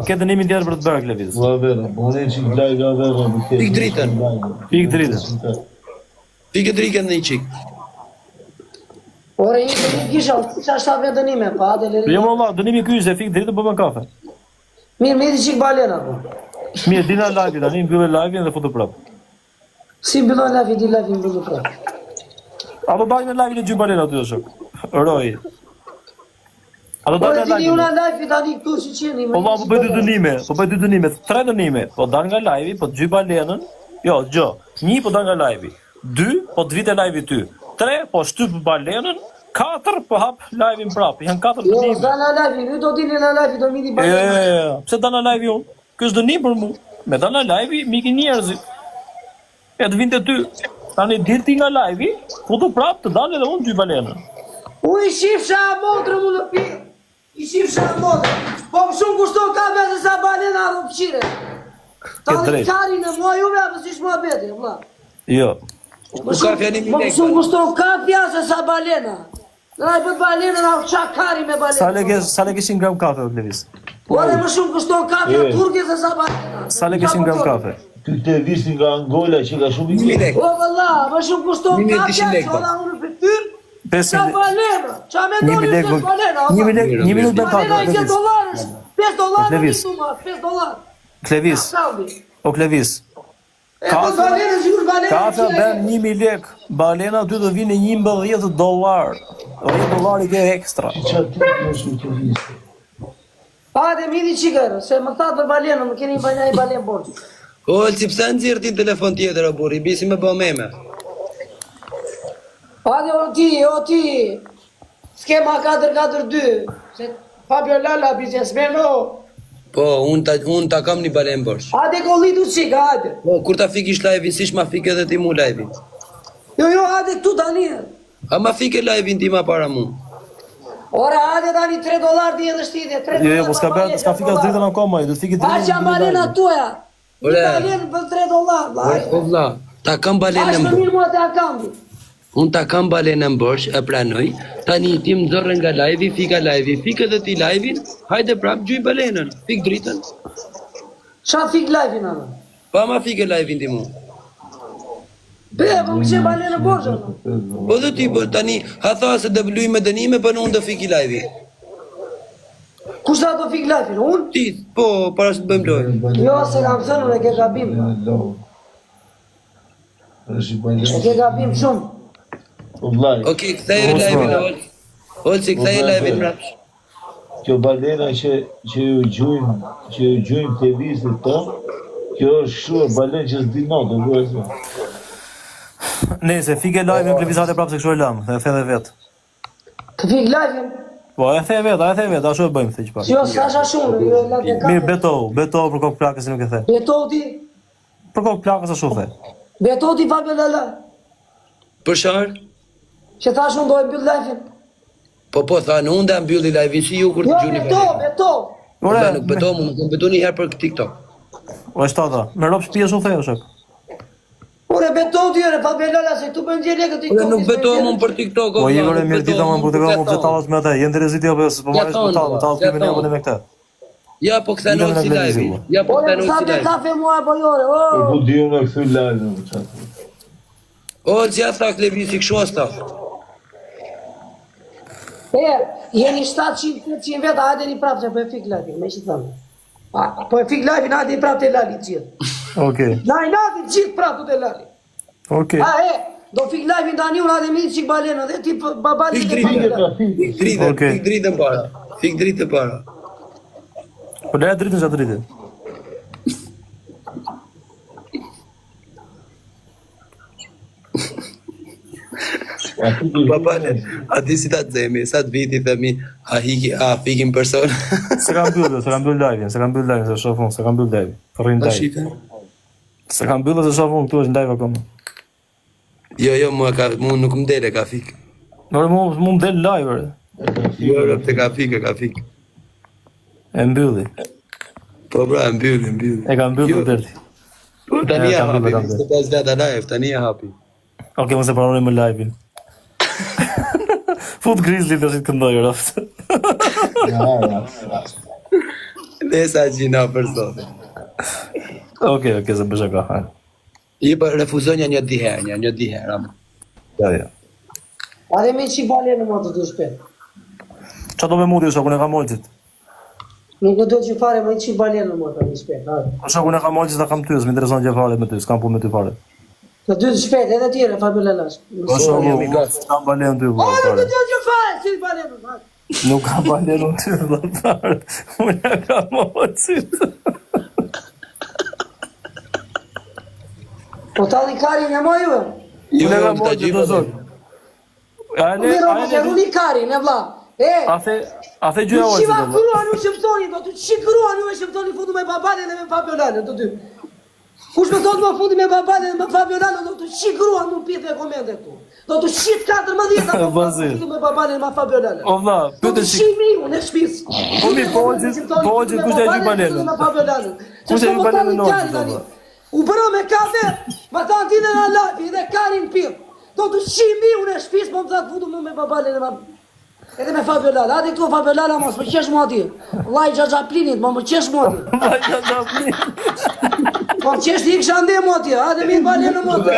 ke dënimin tjetër për të bërë televiz. Va vera, bone që i glaj ga vera. Pik dritën. Pik dritën. Pike drikën dhe i qik. Ore, një kisha shtave dënime, pa, dhe lëri. Jo më valla, dënimi ky se fik dritën po bën kafe. Mirë, me di qik balena, po. Mirë, dina live, tani mbyllë live-in dhe futu prap. Si mbillon live, di live mbillon prap. Apo bajnë në live-in e Gjybalena aty o shok. Roj. Apo Ore, bajnë në di një una live-in. live, tani këtu që qeni. Po po bëj dy dënime, tre dënime. Po dal nga live-i, po Gjybalenën. Jo, gjë. 1 po dal nga live-i. 2 po të vite live-i ty. 3 po shtyp balenën. 4 po hap live-in prap. Janë 4 Jo, dënime. zda në live, ju do dini në live, do midi balena. Pse dal në live-i unë? Ky është dënim për mu. Me dal në live-i miki njerëzit. E të vinte ty. Tani dirti nga live-i, futu prap të dalë edhe unë Gjybalenën. U i shifsha a motrë mu në pi. I shifsha a motrë. Po më shumë kushton kafe se sa balena në pëqire. Ta dhe drejt. kari në mua juve, apë si shma beti, vla. Jo. Ku kafja një Po më milek. shumë kushton kafja se sa balena. Në e bët balena në qa kari me balena. Sa le kishin gram kafe o Levis? Ore më shumë kushton kafja turke se sa balena. Sa le kishin gram kafe? Ty televizion nga Angola që ka shumë i Një milek. O vëlla, më shumë kushton 1200 kafja, lekë, që ola unë për tyrë. Qa 500 balena, qa me 1 doni milek se balena. një milek ben Balena kafe i 10 dolarës, 5 dolarë në Levis. një tuma, 5 dolarë. Klevis. Saudi. O Klevis. E po balena, zikur balena. Kafe ben 1.000 lek. Balena ty do vinë 11 dolar. 10 dolar i ke ekstra. Qa ti në shumë televizion? Hajde, midi qikërë, se më thatë për balena, më keni bajna i balen borë. O, si pse nëzirë ti telefon tjetër, o buri, bisi me bë meme. Hajde, o ti, skema 442, se Fabiola la biznesmeno. Po, unë ta kam një balen borsh. Hajde, kollitu qikë, hajde. Po, kur ta fikish live-in, si shma fike edhe ti mu live-in. Jo, hajde këtu tani. A ma fike live-in ti ma para mu. Ora, hajde tani 3 dolar di edhe shtidje, 3 dolar. Jo, po s'ka fikas dritën akoma, do të fikit A që balena tuja. Ore. Një balenë për 3 dolar, O vlla, ta kam balen në Ashtë mbërsh. mirë mua të akambi. Unë ta kam balen në mbërsh, e pranoj. Tani ti më zorre nga live-i, fika live-i, fike edhe ti live-in, hajde prap gjuj balenën, fik dritën. Qa fik live-in anë? Pa ma fike live-in ti mu. Be, po më që balenë borgjë anë. Po dhe ti, po tani, ha tha se dhe bluj me dënime, për në unë dhe fiki live-i. Kushta do fik live-in? Unë? Ti, po, para se të bëjmë lojë. Jo, se kam thënë, unë e ke gabim. E ke gabim shumë. Wallahi, Okej, ktheje live-in, Olë, si ktheje live-in mrapsh. kjo balena që ju gjujnë televizit të, kjo është shumë balen që s'di notë, vërëzë. Nëse fike live në Klevizat e prapë se kështu e lam, dhe e the dhe vetë. Të fik live-in? Po, e the vetë, ashtu e bëjmë këtë që pak. Jo, s'asha shumë, jo e latë e Mirë, kafe. beto për kokë plakës nuk e the. Betoti, Për kokë plakës ashtu the. betoti Fabiola. Për sharë? Që thash unë do e mbyll live-in. Po, tha, në unë dhe mbylli live-in, si ju kur të Jo, gjuni beto. Ore, Nuk beto mu, nuk beto një herë për TikTok. o shtata, me rob shtëpi ashtu the, o shok. Ore, betoti, ore, Fabiola, se këtu për ndjelje këtë Ore, nuk beto mu për TikTok, Po i vore mirë dita më për të gramë për talës me ata, jenë interesit jo, po marrësh për talës për me ne me këta. Ja, po këthe në si live-in. Ja, po Ore, këthe në sa si të live-in. kafe mua, po jore, o. Po di unë e këthy live në qatë. O, që ja tha Klevisi, këshu as tha. Jeni 700-800 veta, hajde një prapë që po e fik live, me që thëmë. Po e fik live, hajde një prapë të lali gjithë. Okej. Na i nati gjithë prapë të lali. Okej. Do fik live në tani, unë hajde mi qik balena, dhe ti babali Fik të dritë para. Fik dritë para. Po leja dritën që dritën. Babale, a di si ta të zemi, sa të viti themi, a fikim person. Se kam byllë live-in, se shofun, se kam byllë live-in. Rrin A live. shife? Se kam byllë se shofun, këtu është në live akoma. Jo, mu nuk më dele, ka fik. Nore mu më del live, ore. Jo, rëpte ka fik. E mbylli. Po bra, e mbylli. E ka mbyllë të derti. Po tani E, ja kam hapi, bërë. 25 veta live, tani ja hapi. Okej, mos e pranoni më live-in. Fut Grizzly të shqit këndoj, raftë. Nesa gjina për sot. Okej, se bësha ka hajnë. I për refuzonja një diherë, ama. Ja. Hajde mi qik balena më të du shpet. Qa do me muti, shokun e ka molqit? Nuk do që fare më qik balena më të du shpet. Shokun e ka molqit dhe kam ty, s'mi intereson që fare me ty, s'kam pu me ty fare. Të dy shpet, edhe tjere, fabulelash. Shokun, s'kam balen ty, Nuk do që fare, si balena, fare. Nuk kam balen ty, dhe fare. Unë e ka molqit. Po tali karin e mojuve. Unë e ka molqit të zot. Runi karin, e vla. A the gjyja olqit, Shiva dhe. kruan u shëptoni, do të qikruan u e shëptoni futu me babale dhe me Fabiolanën, të dy. Kush me thotë më futi me babale dhe me Fabiolanën, do të qikruan mu pjetë e komende këtu. Do të shqit 14 futu me babale dhe me Fabiolanën. O vla, Do pyte të shik. shimi u në shpis. Po mi, po olqit, kush e gjy balenën? Kush e gjy balenën në olqit, vla? U bërë me kafe, ma thanë ti dhe në lafi dhe karin pjetë. Do të shimi u në shpis, po më thatë futu me babale dhe me edhe me Fabiola, ati këtu Fabiola mos më qesh mua ti. Vllai Xhaxhaplinit, më qesh mua ti. Po qesh ti kisha ndje mua ti, ati mi balenë mua ti.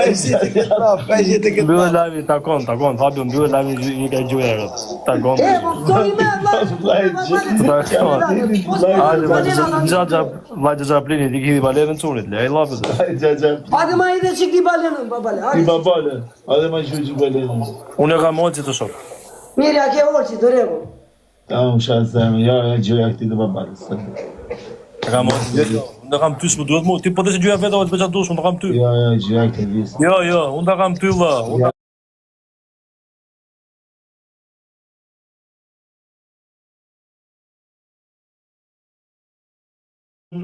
Mbyllë live-in, takon, Fabio, mbyllë live-in i ka gjuja rët. Takon. Po këtoni me Vllai Xhaxhaplinit i kidi balenën çunit, le ai llafet. ati ma i dhe qik ti balenën, babale. Ti babale, adhe ma që balenën. Unë e ka molqit të shok. Mirë, a ke orqi, të regu. Ta më shatë zemë, ja gjëja këti të babalës. E ka molqit. Unë e kam ty s'më duhet mu. Ti po të se gjuja veta o të beqa dush, unë të kam ty. Ja, gjëja këti visë. Jo, unë të kam ty vë.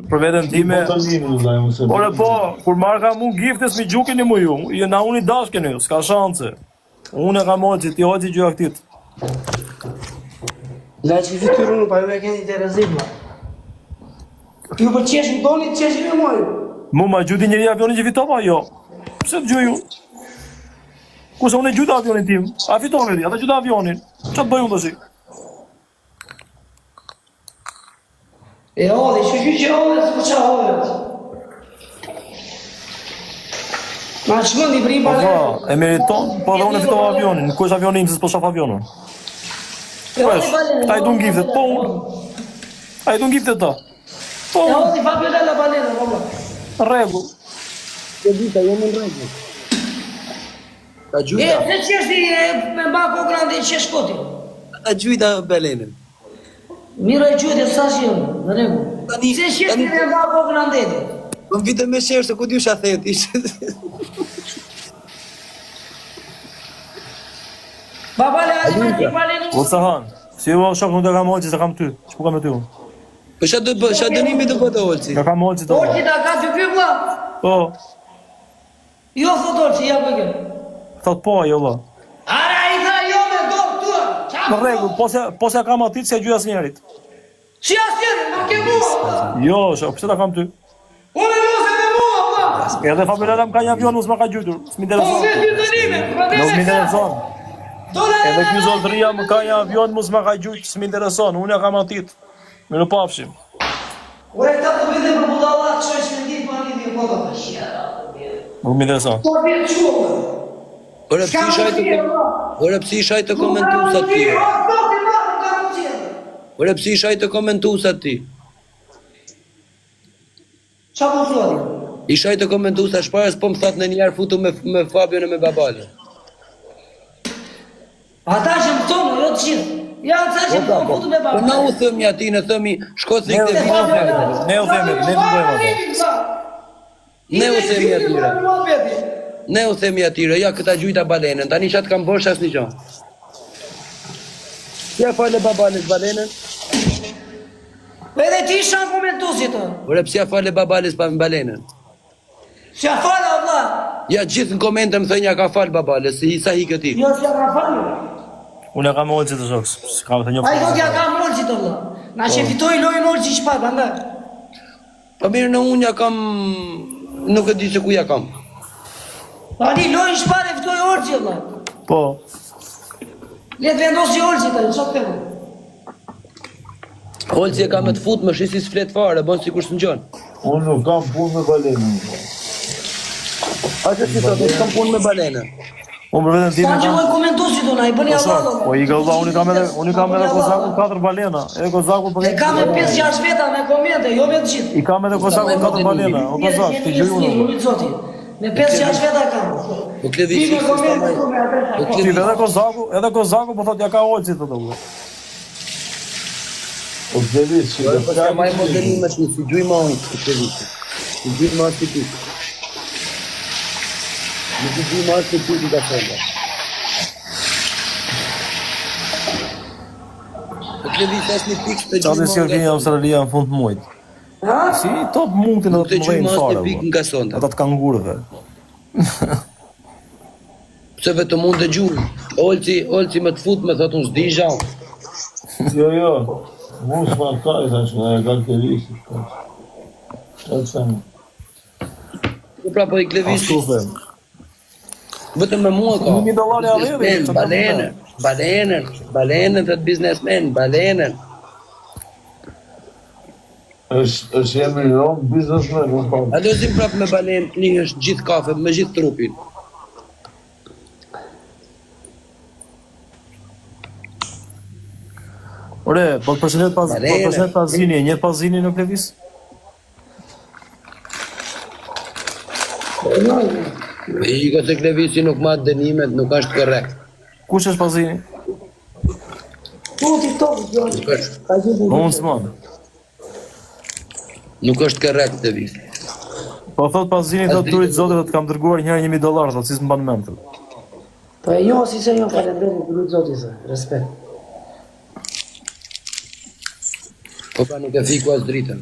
Për vetën time. Ore po, kur marrë ka mu giftes mi gjukin i mu ju. Na unë i dashken ju, s'ka shanse. Unë e ka molqit, ti hoqi gjuja këtit. La që fytyrë unë, pa ju e keni të rezimla. Ju për qeshën doni, të qeshën e mojë. Mu ma gjyti njëri avionin që fitova? Jo. Pse të gjuju? Kurse unë e gjuta avionin tim. A fitove ti, ata gjuta avionin. Qa të bëj unë të shik? E odhe, që që odhe, të që odhe. Ma shmëndi brim bale. E meriton, po dhe unë e fitova avionin. Ku është avionin im se s'po shaf avionin? Wesh, a i du ngiftet, po unë. A i du ngiftet ta. Po E unë, odhe, Fabiola la balena, mama. regu. Ka E, gjujta, se qeshti me mba kokën ande i qesh koti. ka gjujta balenën. Miro e qyte, sa shionë, në regu. Tani- Se qeshti tani- me mba kokën ande ti. Po më vite me shërë, se ku t'ju shathet ishte. Babale, adi me ti baleni. O të hanë, si u shok nuk të kam molqit, se kam ty. Që po kam e ty unë? Po qa dënimi të bëtë olëci? Ka kam molqit të Orqi ta ka të pypla. Po, Jo, thot Orqi, ja bëgë. thot po, jo la. Ara i tha jo me dorë tua. Në regu, po se kam atit, se gjuja s'njerit. Si asjene, ma ke mua. Jo, shok, pse ta kam ty? Unë e mose me mua, vla. Edhe Fabiola më ka një avion, mos më ka gjytur. S'mi Po intereson. me ty të nime. Nuk më intereson. Edhe ky zotëria më ka një avion, mos më ka gjyq, s'mi intereson. Unë e kam atit. Me në pafshim. Ure, ta të bëjdhe për budallat, që është me ditë, ma një një kodë të shjera. Nuk më intereson. Po bërë qumë. Ore, psi shaj të komentu sa t'pire. Ore pse isha i të komentuesat ti? Qa po thua? Isha i të komentuesat shparas po më thot në njerë futu me Fabion e me Babalën. Ata që më tonë, jo të gjithë. Ja, ata që më futu me Po na u thëmi ati, në thëmi, shko se këtë vishë. Ne u themi, ne të bëjmë atë. Ne u themi atyre. Ne u themi atyre, ja këta gjujta balenën, tani qatë kam bosh asë një gjo. Ja fale Babalës balenën? Edhe ti isha në komentusi të. Ore pse ja fale Babalës pa balenën? Që ja fala, vla. Ja gjithë në komente më thënja ka falë Babalës, se i sa hi këti. Jo, që ja ka falu. Unë e kam olëgjit të shokës, s'kam të një A i do t'ja ka molqit të vla. Na që fitoj lojnë olqit shpa, bënda. Pa mirë në unë ja kam, nuk e di se ku ja kam. Ani lojnë shpa dhe fitoj olqit, vla. Po. Letë vendosi olqit të, në qatë të. Olëci e ka me të fut, më shisi s'flet fare, bon si kur së në gjonë. Unë nuk kam punë me balenën. A që si të nuk kam punë me balenën. Unë për vetën Sa time që kam... mojë komentusi të na, i bëni avalo. Po i gëllda, unë i kam edhe Kozaku 4 balena. E Kozaku për... E kam e 5-6 veta me komente, jo me të gjithë. I kam edhe Kozaku 4 balena. O Kozak, të gjëju unë. Me 5-6 veta kam. Po klevishi Ti me komente, Po Ti edhe Kozaku po thot ja ka olëgjit të të vë. O klevishi, Po ka maj modelimet një, si gjujma unë, si klevishi. Si gjujma asë të ty. Në si gjujma asë të ty të ka thënda. Po klevishi asë një pikë të Qatë gjujma si Argenia Australia në fund të muajt. Ha? Si top mundin Nuk edhe të të mëdhejnë gjujma asë fare. një pikë nga sonda. Ata të kangurëve. Pse vetëm mund të gjujmë. Olëci më të fut me thotë unë s'di zhaun. Jo, mu s'ma kaj, thash, nga e ka klevishi. E të më. Po pra po i klevishi. Ashtu them. Vetëm me mua ka. $1.000 a veri, Biznesmen, balenën, thët biznesmen, balenën. është jemi romë biznesmen, nuk kam. A do zim prap me balenë, një është gjithë kafe, me gjithë trupin. Ore, po përshëndet pas zini, e njeh pas zini në Klevis? Me i ka se klevisi nuk ma dënimet, nuk është korrekt. Kush është pas zini? Tu ti topi, jo. Nuk është, Ka gjithë Unë s'mon. nuk është korrekt të visi. Po thot pas zini, thot turit zotit dhe të kam dërguar njëherë $1.000, thot si s'mban mend. Po e jo, si se jo, falenderi, të lutë zoti se, respekt. Po pra nuk e fiku as dritën.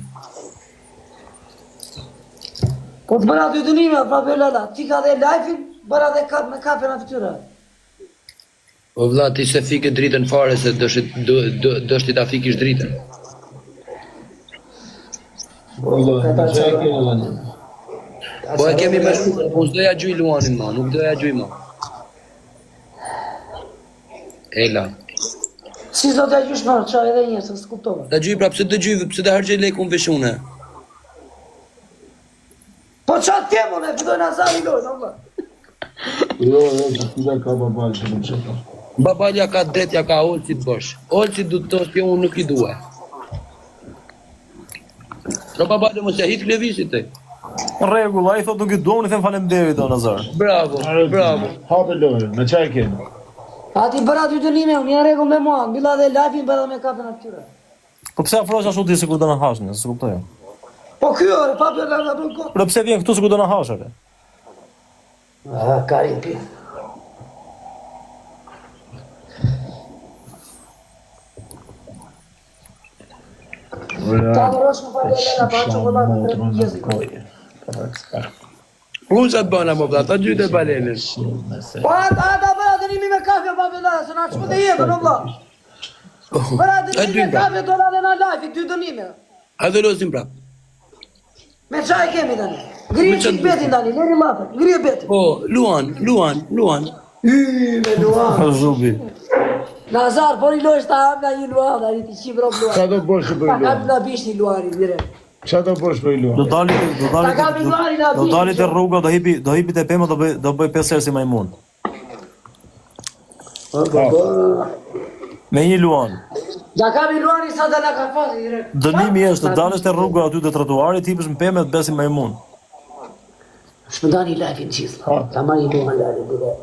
Po të bëra dy dënime, pa Belala, ti ka dhe live-in, bëra dhe kap me kafe në fytyra. Po vlla ti se fike dritën fare se dështi ta fikish dritën. Po e kemi me shumë, po s'doja gjuj Luanin ma, nuk doja gjuj ma. Ela. Si do t'ja gjysh marë, qa edhe një, se s'kuptova. Da gjuj pra, pse të gjuj, pse të hargjej lekun veshune? Po qa t'jemo, ne fitoj në azari lojnë, Allah. Jo, që tila ka babal që më qëta. Babalja ka dretja ka olëci të bësh. Olëci du të thotë që unë nuk i duhe. Pra babalja mos ja hit klevisit e. Rregull, ai thot nuk i duam, i them faleminderit o Nazar. Bravo, bravo. Hape lojën, me qaj kemi. A ti bëra dy dënime, unë një rregull me mua, mbilla dhe live-in bëra me kafe në fytyra. Po pse afrohesh ashtu ti sikur do na hashni, s'e kuptoj. Po kjo, pa Belala, bën kot. Po pse vjen këtu sikur do na hash atë? Ah, karin pi. Ta vërosh më pa Belala, pa çokoladë të rëndjezi. Unë që të bëna më vla, ta gjyte balenës. Po ata bëra dënimi me kafe, pa Belala, se na që të jetë, në vla. Bëra dënimi me kafe, do la dhe na live, dy dënime. A dhe losim prap. Me qaj kemi tani. Grije qik betin tani, leri mafe, grije betin. Po, Luan. Me Luan. Zhubi. Nazar, por i lojsh ta hamna një Luan, ari ti qim rob Luan. Qa do bësh për i Ta kam luan? na bish një Luani, dire. Qa do bësh për i luan? Do dalit e rruga, do hipi te pema, do bëj 5 herë si majmun. Me një luan. Gjaka Miluani sa dala ka pas direkt. Dënimi është të dalësh te rruga aty te trotuari, ti në pemë të besi majmun. Shpëndani lajfin gjithë. Ta marri Luan lajfin direkt.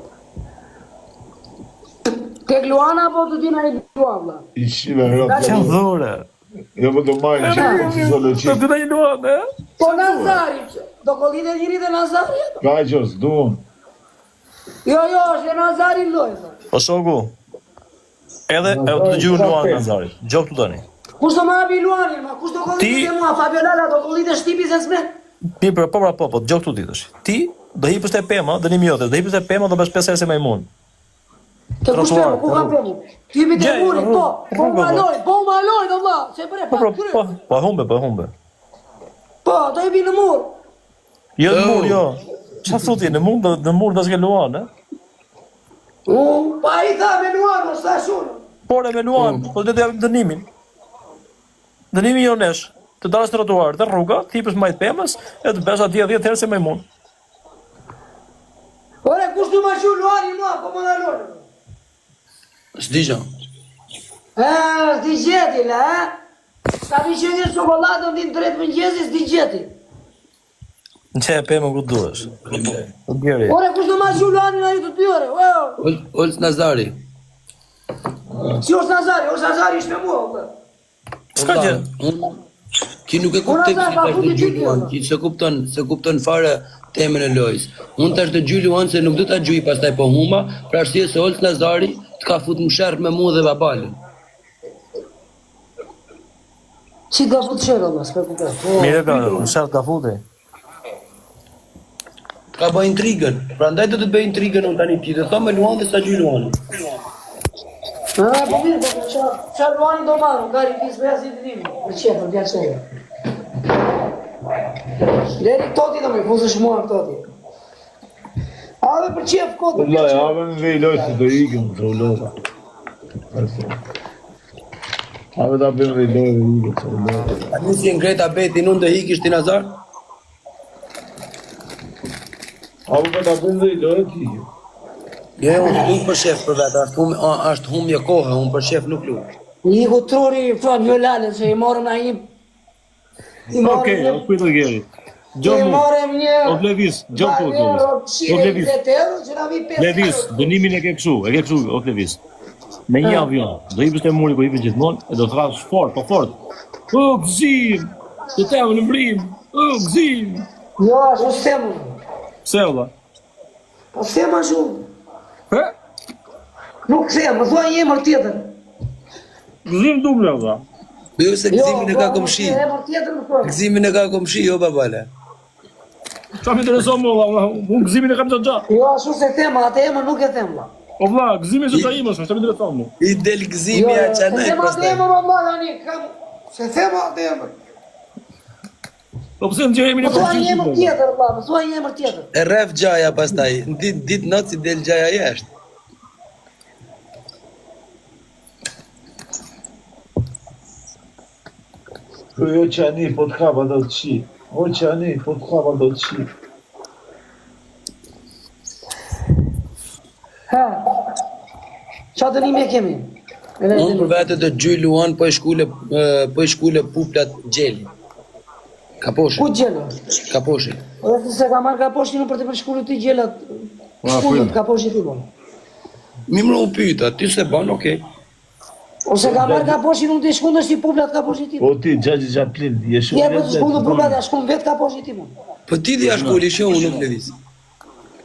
Tek Luana apo të dina i Luan vlla? I shive rrëpë. Çfarë dhore? Jo më të marrë që të zoologjik. Të dina i luan, e? Po Nazari, do kollit e njëri dhe Nazari? Ka qos, duon. Jo, është e Nazari lojë. Po shoku. Edhe e të gjuhë Luan Nazari. Gjok të tani. Kush do më hapi Luanin, ma? Kush do kollit e mua? Fabiolala do kollit e shtipi se s'me? Po, gjok të ditësh. Ti do hipësh te pema, dënimi jote, do hipësh te pema do bësh 5 herë se majmun. Të kush pema, ku kam pemu? Ti jemi te muri, po maloj, do vlla, se bre, Po humbe. Po, do jepi në mur. Jo në mur, jo. Çfarë thotë në mur do s'ke Luan, e? Pa i tha me Luan, o stashun. Por e me Luan, po do të japim dënimin. Dënimi jo nesh, të dalësh në trotuar, te rruga, ti hipësh majt pemës, e të bësh atje 10 herë se majmun. Ore, kush du ma shu Luani mua, po më dalon. S'digja. S'di gjeti, la, Ka vi që një çokoladën din 3 mëngjesi, s'di gjeti. Që e pemë ku duhesh. Gjeri. Ore, kush do ma Luani na ju të dy ore, Olc Nazari. Si është Nazari ishte me mua, ore. S'ka gjë. Ki nuk e kuptoj që tash të gjy Luan, ki se kupton fare temën e lojës. Unë tash të gjy Luan se nuk do ta gjy pastaj po humba, për arsye se Olc Nazari të ka fut më sherr me mua dhe babalin. Si ka fut sherr Allah, s'ka kuptoj. Mire ka, më sherr ka futi. Ka bëj intrigën, prandaj do të bëj intrigën unë tani ti, të them me Luan dhe sa gjy Luan. Po mirë, po çfarë Luani do marrë, gari pisme si të dim. Për çfarë, për çfarë? Deri toti do më fuzë shmuar toti. A dhe për çfarë kot? Vallai, avem dhe i lojë se do ikëm trollova. Ave da bëjmë dhe i lojë dhe ikëm trollova. A nuk si ngreta beti, unë do hikish ti Nazar? Ave da bëjmë dhe i lojë ti. Jo, unë për shef për vetë, është humje kohë, unë për shef nuk lu. Një ku truri Fabiolale, se i morëm na një... Okej, kujto Gjeri. I morëm një... O të levis, gjok të levis. Levis, dënimin e ke këshu, o të levis. Me një avion, do hipësh te muri ku hipësh gjithmonë, e do të thrash fort, po fort. O, gëzim, të temë në mbrim, o, gëzim. Jo, ashtu s'tem. Pse, ola? Po s'tem ashtu. He? Nuk s'tem, më thua një emër tjetër. Gëzim duble, ola. Jo, se gëzimin e ka komshi. Emër tjetër më thua. Gëzimin e ka komshi, jo babale. Qa më intereson më, ola, unë gëzimin e kam gjatë gjatë. Jo, ashtu se tema, atë emër nuk e them, la. O vla, gëzimin se ta imës, qa më intereson më. I del gëzimi a qanaj Se pastaj. tema atë emër, o tani, kam... Se tema atë emër. Po pëse në gjerimin e Më thua një emër tjetër, la, më thua një emër tjetër. E rref gjaja pastaj, dit natë si del gjaja jashtë. Jo qani, po të kapa do të qi. O qani, po të kapa do të qi. Ha, qa dënimi e kemi? Unë për vete të gjy Luan, po e shkule puplat gjeli. Kaposhe, Ku gjelë? kaposhe. Ose se ka marrë kaposhtin për të përshkullu ti gjelat. Shkullut kaposhtin ti bon. Mimro u pyta, ty se ban, okej. Ose ka marrë kaposhtin unë të shkullë është i puplat kaposhtin ti bon. Po ti, Gjaxhi Xhaplin, je shumë Je për të shkullu puplat e shkullë vetë kaposhtin ti bon. Po ti dhe ja shkulli shë, unë nuk levis.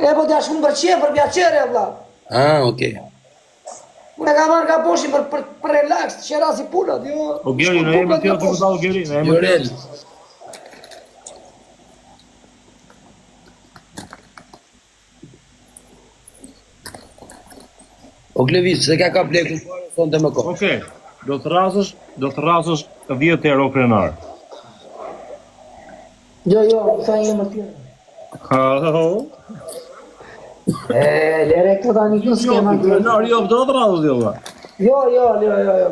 E po të shkullë për qe, për pjaqere, vla. Ah, okej. Unë ka marrë kaposhtin për relax, të qera si pullat, jo. O Gjeri, në emër tjetër të këtau Gjeri, në emër Jorel. tjetër. O Klevis, se ka pleku, thonë të më kohë. Okej, do të rasësh 10 herë o krenar. Jo, sa një emër tjetër. Ha. Lere këtë tani kjo s'kema tjetër. Krenar, jo, do të rasësh jo, vla. Jo,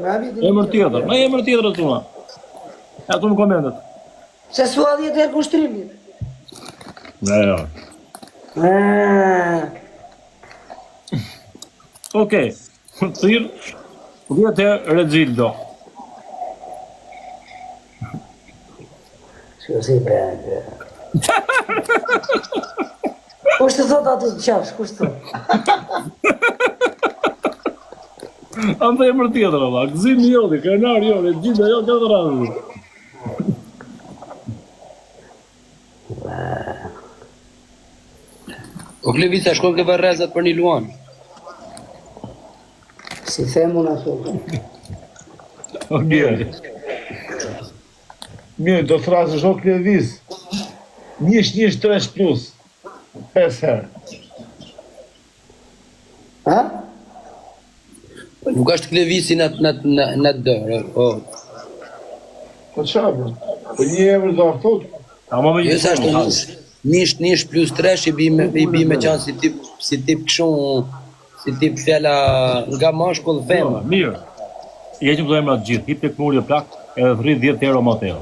me habit. Emër tjetër, me emër tjetër të tuna. E tu në komendet. Se s'ua 10 herë kushtrimit. Jo. Okej, thirr 10 herë Rexildo. Shko si brende. Kush të thot aty të qafsh, kush të thot? Anë të emër tjetër, Allah, gëzim jodi, krenar jodi, gjitha jo, këtë radhë. O Klevisa, shkon ke Varrezat për një luan. Si themu në thot. Mirë. Mirë, do thrasësh o Klevis. Njësh 3 plus. 5 herë. Ha? Nuk është Klevisi në dërë, o. Po qabë? Po një emër do thot? Ama me Jo sa është nish plus 3 i bime qanë si tip këshun, si tip fjalla nga mashkull femër. Mirë. I heqim të emrat gjithë, hip të këmurje plak, edhe thri 10 euro Mateo.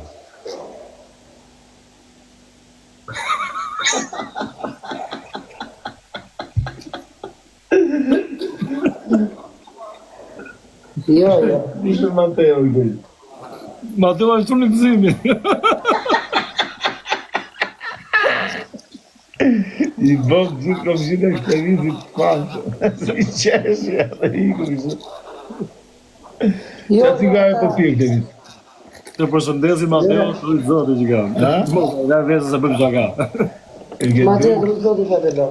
Jo. Ishte Mateo i bëjë. Mateo është unë në gëzimi. I bëgë gjithë kom gjithë e Klevisit pancho. Si qeshja dhe i kërë. Qa cigare të tjë Klevis? Të përshëndesi Mateo, të rritë zote që kam. Nga vesë se bëjmë që ka. Mateo të rritë zote që ka.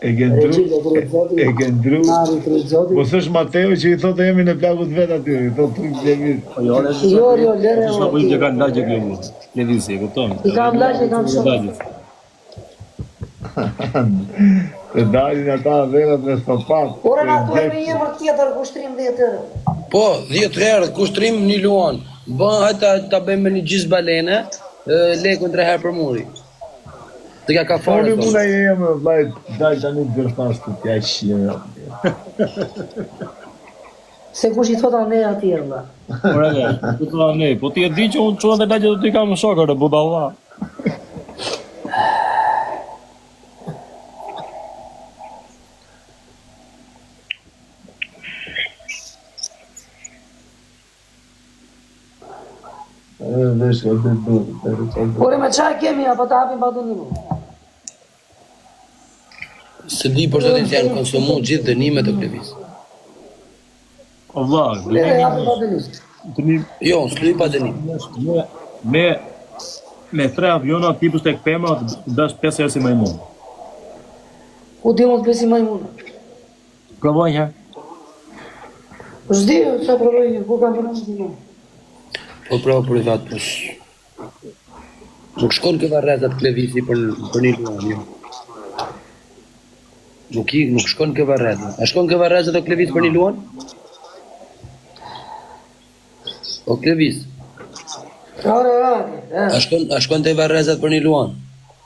E gendru. Po s'është Mateo që i thotë jemi në plakut vetë aty, i thotë të Klevis. Jo, lere Shka po i që kanë lagje Klevis. Klevisi, e kupton? I kam lagje, kam shumë. Të dalin ata verat me stopat. Ore na tu e me jemër tjetër, kushtrim 10 euro. Po, 10 herë, kushtrim një luan. Bën, hajta ta bëjmë një gjizë balene, lekun 3 herë për muri. Të ka Fali farë, muna e jemë, vlajt, daj tani të gërtas të tja qire. Se kush i thot ane atjerë, vla. Por edhe, ku të ne, po ti e di që unë që dhe lagje të t'i kam në shokër, e budalla. Vesh ka të du. Ore me qaj kemi, apo të hapim pa të një mu. se di për zotin që janë konsumu gjithë dënimet e Klevis. O vlla, Lere, hapim pa të një. dënim Jo, s'luj pa dënim. me 3 aviona tipus tek pema dash 5 herë si majmun. Ku di mund të pesi majmuna? Provoj një herë. Zdi, sa provoj, ku kam përnë të një. Po pravo privat, po nuk shkon ke Varrezat Klevisi për një luan, jo. Nuk shkon ke Varrezat. A shkon ke Varrezat o Klevis për një luan? O Klevis, Ore, a shkon te Varrezat për një luan?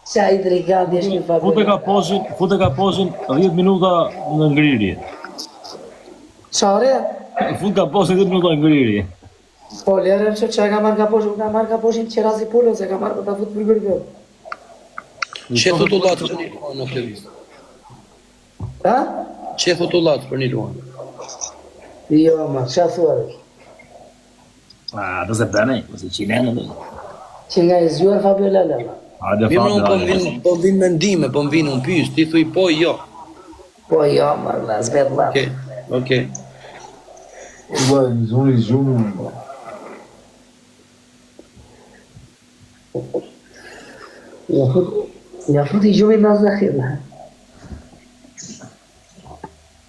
sa i drigati është një fabri. Fute ka poshin 10 minuta në ngrirje. Qare? Fut ka poshin 10 minuta në ngrirje. Po, lere, që e ka marrë ka poshin, ka marrë ka poshin që razi pullo, se ka marrë ta fut për gërgër. Që thutullat për një luan o Klevis? Ha? Që thutullat për një luan? Jo, ma, që a thua dhe? Do se bëne, do se qilenë dhe. Që nga i zjuar Fabiola Lema. Hajde Mirë, unë fabio. po vin mendime, po vin unë pyes, ti thuj po jo. Po, jo, ma, la, zbet la. Okej. Vaj, zoni zhumë. Ja fut i gjumit në zahir.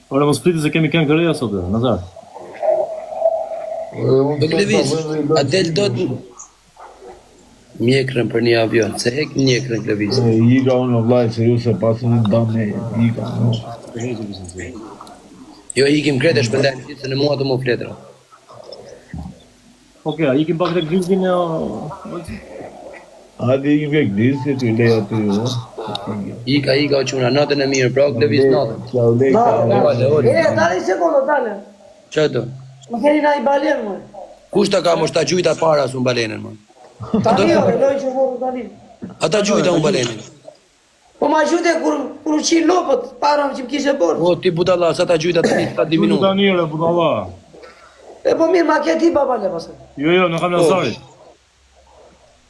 Ora mos priti se kemi kënë kërëja sot, Nazar. Po Klevis, a del do të mjekrën për një avion, se hek mjekrën Klevis. I ka unë vlaj se ju se pasën në dame, i ka unë. Jo, ikim krete shpëndajnë gjithë, se në mua të më fletra. Okej, ikim pak të grizin e... Hadi i ke glisi, të i leja të ju. Ika o quna, natën e mirë, pra Klevis natën. Ciao, lej ka. Dale sekondo, dale. Që të? Më keni na i balen, më. Kush ta ka më shta gjujta para su në balenën, më? Tani, jo, loj që morë tani. Ata gjujta unë balenën. Po ma gjute kur u qinë lopët, para që më kishe borë. O, ti budalla, sa ta gjujta të një, ta di minutë. Danire, budalla. E po mirë, ma ke ti babale pasë. Jo, nuk kam Nazarit.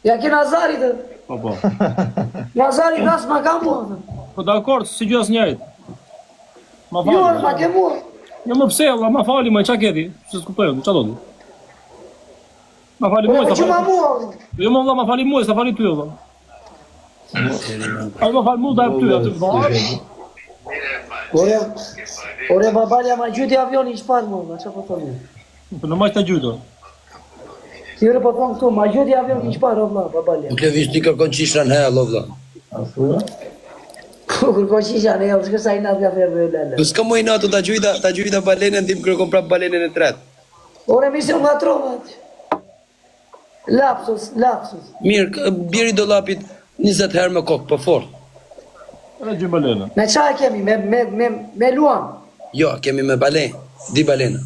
Ja ke Nazarit, Po. Nazarit as ma ka mua. Po dakord, si gjë asnjërit. Ma Jo, ma fali. ke mua. Jo më pse, valla, ma fali më çka keti? Se skuptoj, ç'a do ti? Ma fali mua, Po sa që ma fali. mua. Jo më valla, ma fali mua, sa fali ty valla. Ai ma fal mua daj ty aty. Ore babalja ma gjyti avioni i shpar mua, që po thonë? Po në maj të gjyto. Tjere po thonë këtu, ma gjyti avioni i shpar, o vla, babalja. Nuk lëviz ti kërkon qishran hell, o vlla. Kërko qisha në jelë, shkësa i natë nga ferve e lele. Po s'ka më i natu ta gjujta balenën, tim kërkon prap balenën e tretë. Ore mi se më atrovat. Lapsus. Mirë, bjeri dolapit 20 herë me kokë, po fort. Edhe gjy balena. Me qa kemi, me luan. Jo, kemi me balenë, di balena.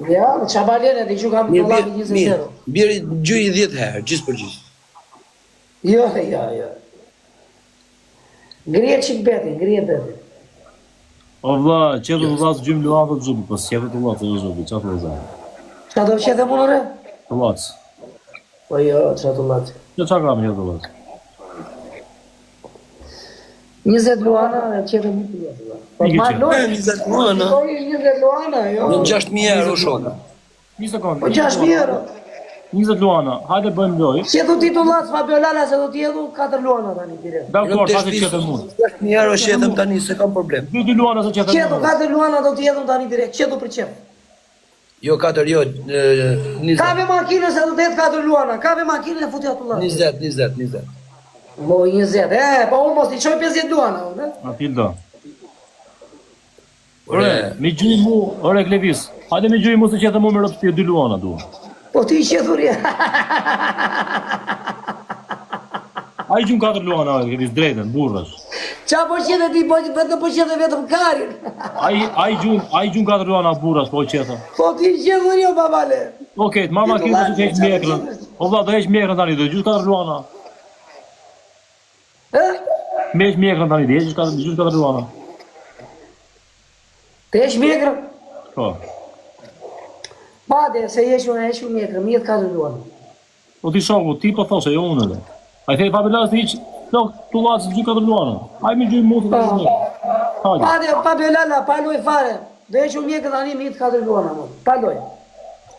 Ja, me qa balene, dhe që kam Mirë, dolapit 20 mirë, euro. bjeri gjuj 10 herë, gjithë për gjithë. Jo. Ngrihet qik beti. O vlla, qetë të lasë gjym luan të gjubi, po s'qetë të lasë e gjubi, qa të lasë? Qa do qete më nëre? Të lasë. Po jo, qa të latë. Jo qa kam një të lasë. 20 luana, qete më të latë. Po Ike ma qetë. luana. 20 luana. Po 20 luana, jo. Në 6.000 euro shona. Një sekundë. Po 6.000 euro. 20 luana, hajde bëjmë loj. Si du ti të latë Fabiolala, se du ti edhu 4 luana tani direkt. Dakor, hajde qetë mund. 6.000 euro shetëm tani, se kam problem. 2 luana se qetë Qetu, mund. 4 luana do ti edhu tani direkt, qetu për qep. Jo 4, jo 20. Kabe makine se do të jetë 4 luana, kabe makine e futi atë latë. 20. Mo 20, po unë mos ti qoj 50 luana, ne? A pildo. Ore, mi gjyj mu, ore Klevis. Hajde mi gjyj mu se qetë mu me rëpë 2 luana du. Po ti i qethurje. A i gjun 4 luana, Klevis, drejten, burrash. Qa po qete ti, vetëm po qete vetëm karin. A i gjun 4 luana burrash, po qeta. Po ti i qethurje, babale. Okej, mama kime që heq mjekrën. O vla, do heq mjekrën tani, do gjysh 4 luana. Me heq mjekrën tani, do gjysh 4 luana. Te esh mjekrën? Po. Bade, se jeshu mjekrën, mjetë 4 luana. O ti shoku, ti po thoshe, jo unë edhe. A i thej Fabelas të iqë, tu lasë gjy 4 luana. A i mi gjy mu të të të Hajde. Bade, Fabiolala, paloj fare. Do eshu mjekrën tani mjetë 4 luana, mo. Paloj.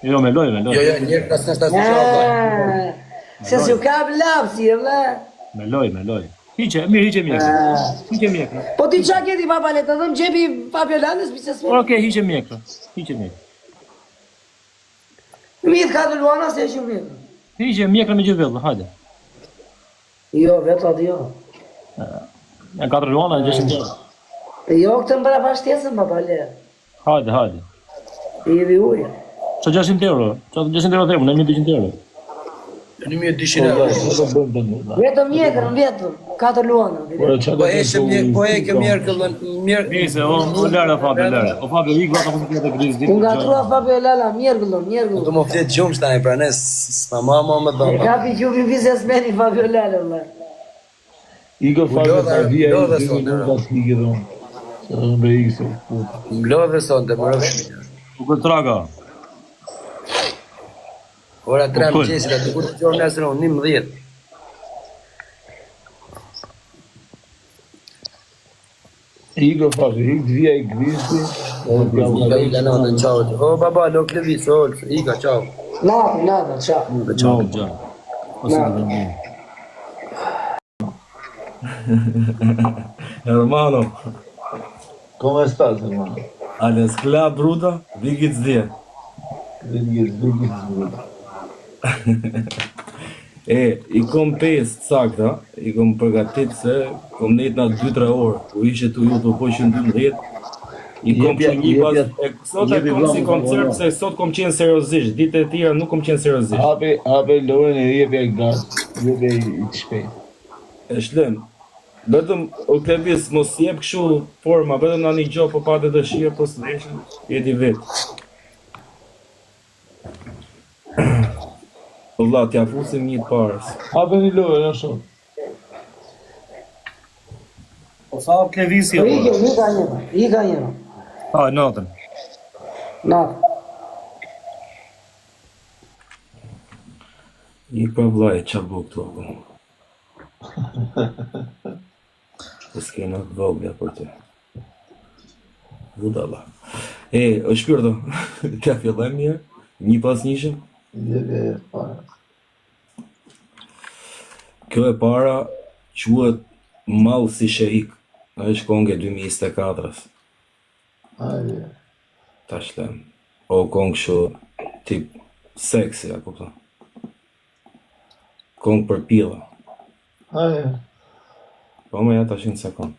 Jo, me loj. Jo, njërë ka s'nështë asë shabë. Se s'ju ka blapsi, e vla. Me loj. Hiqe mjekrën. Hiqe mjekrën. Po ti qa keti babale, të dhëm gjepi Fabiolanës, bise s'mo. Okej, hiqe mjekrën. Mjetë 4 luana se eshu mjekrën. Hiqe mjekrën me gjithë vellë, hajde. Jo, vetë atë jo. Janë 4 luana, 600 euro. Jo, këtë mbra pashtesën, babale. Hajde. I edhe uja. Qa 600 euro? Qa 600 euro të emë, në 1200 euro. 1200 euro. Vetëm mjekrën, vetëm. 4 luana. Po e ke mjerkëllën, Nise, o lërë, Fabio, lërë. O Fabio, i gëta për të kjetë e krizë. Unë nga trua Fabiolala, mjergëllon. Do më fletë gjumë shtani, pra ne s'ma mama më E dhëmë. kapi gjubi bizesmeni Fabiolala, vla. Igo Fabio ta vija lodhe i sot, nuk ka s'nike dhonë. Se dhe në bejikë se puta. Mblodhe son, të më rëfshmi. U këtë traga. Ora 3 më qesit, atë kur të gjorë nesër unë, 11. Igo Fabio, ik vija i grizdi. Iga natën, qau. O baba, lo klevis, Iga, qau. Nada, qa. Ciao, già. Hermano, Come stas, hermano? alles klar, Bruder? Wie geht's dir? Vigis. I kom 5 sakta, i kom përgatit se kom nejt nga 2-3 orë, ku ishe të ju të po që në 12, i kom që një pas, sot e kom si koncert, se sot kom qenë seriosisht, ditë e tjera nuk kom qenë seriosisht. Hape lorën e jepja i gaz, jepja i të shpejt. E shlem, vetëm o Klevis mos jep këshu forma, vetëm nga një gjo po pate dëshirë, po së deshën, jeti vetë. Allah, t'ja fusim një të parës. Hape një lorën, në shumë. O sa Klevisi, I ka njëra. Ha, natën. Nada. I pa vlaj, qa bu këtu apo. Po s'kena të vogla për të. Budalla. O shpirto, t'ja fillem mirë, një pas njëshëm. Jeve para. Kjo e para quhet Mall si Sheik. Është kongë e 2024-s. Ajde. Ta shlem. O kongë shu tip seksi, a kupton. Kongë për pilla. Ajde. Po me ja ta 100 sekund.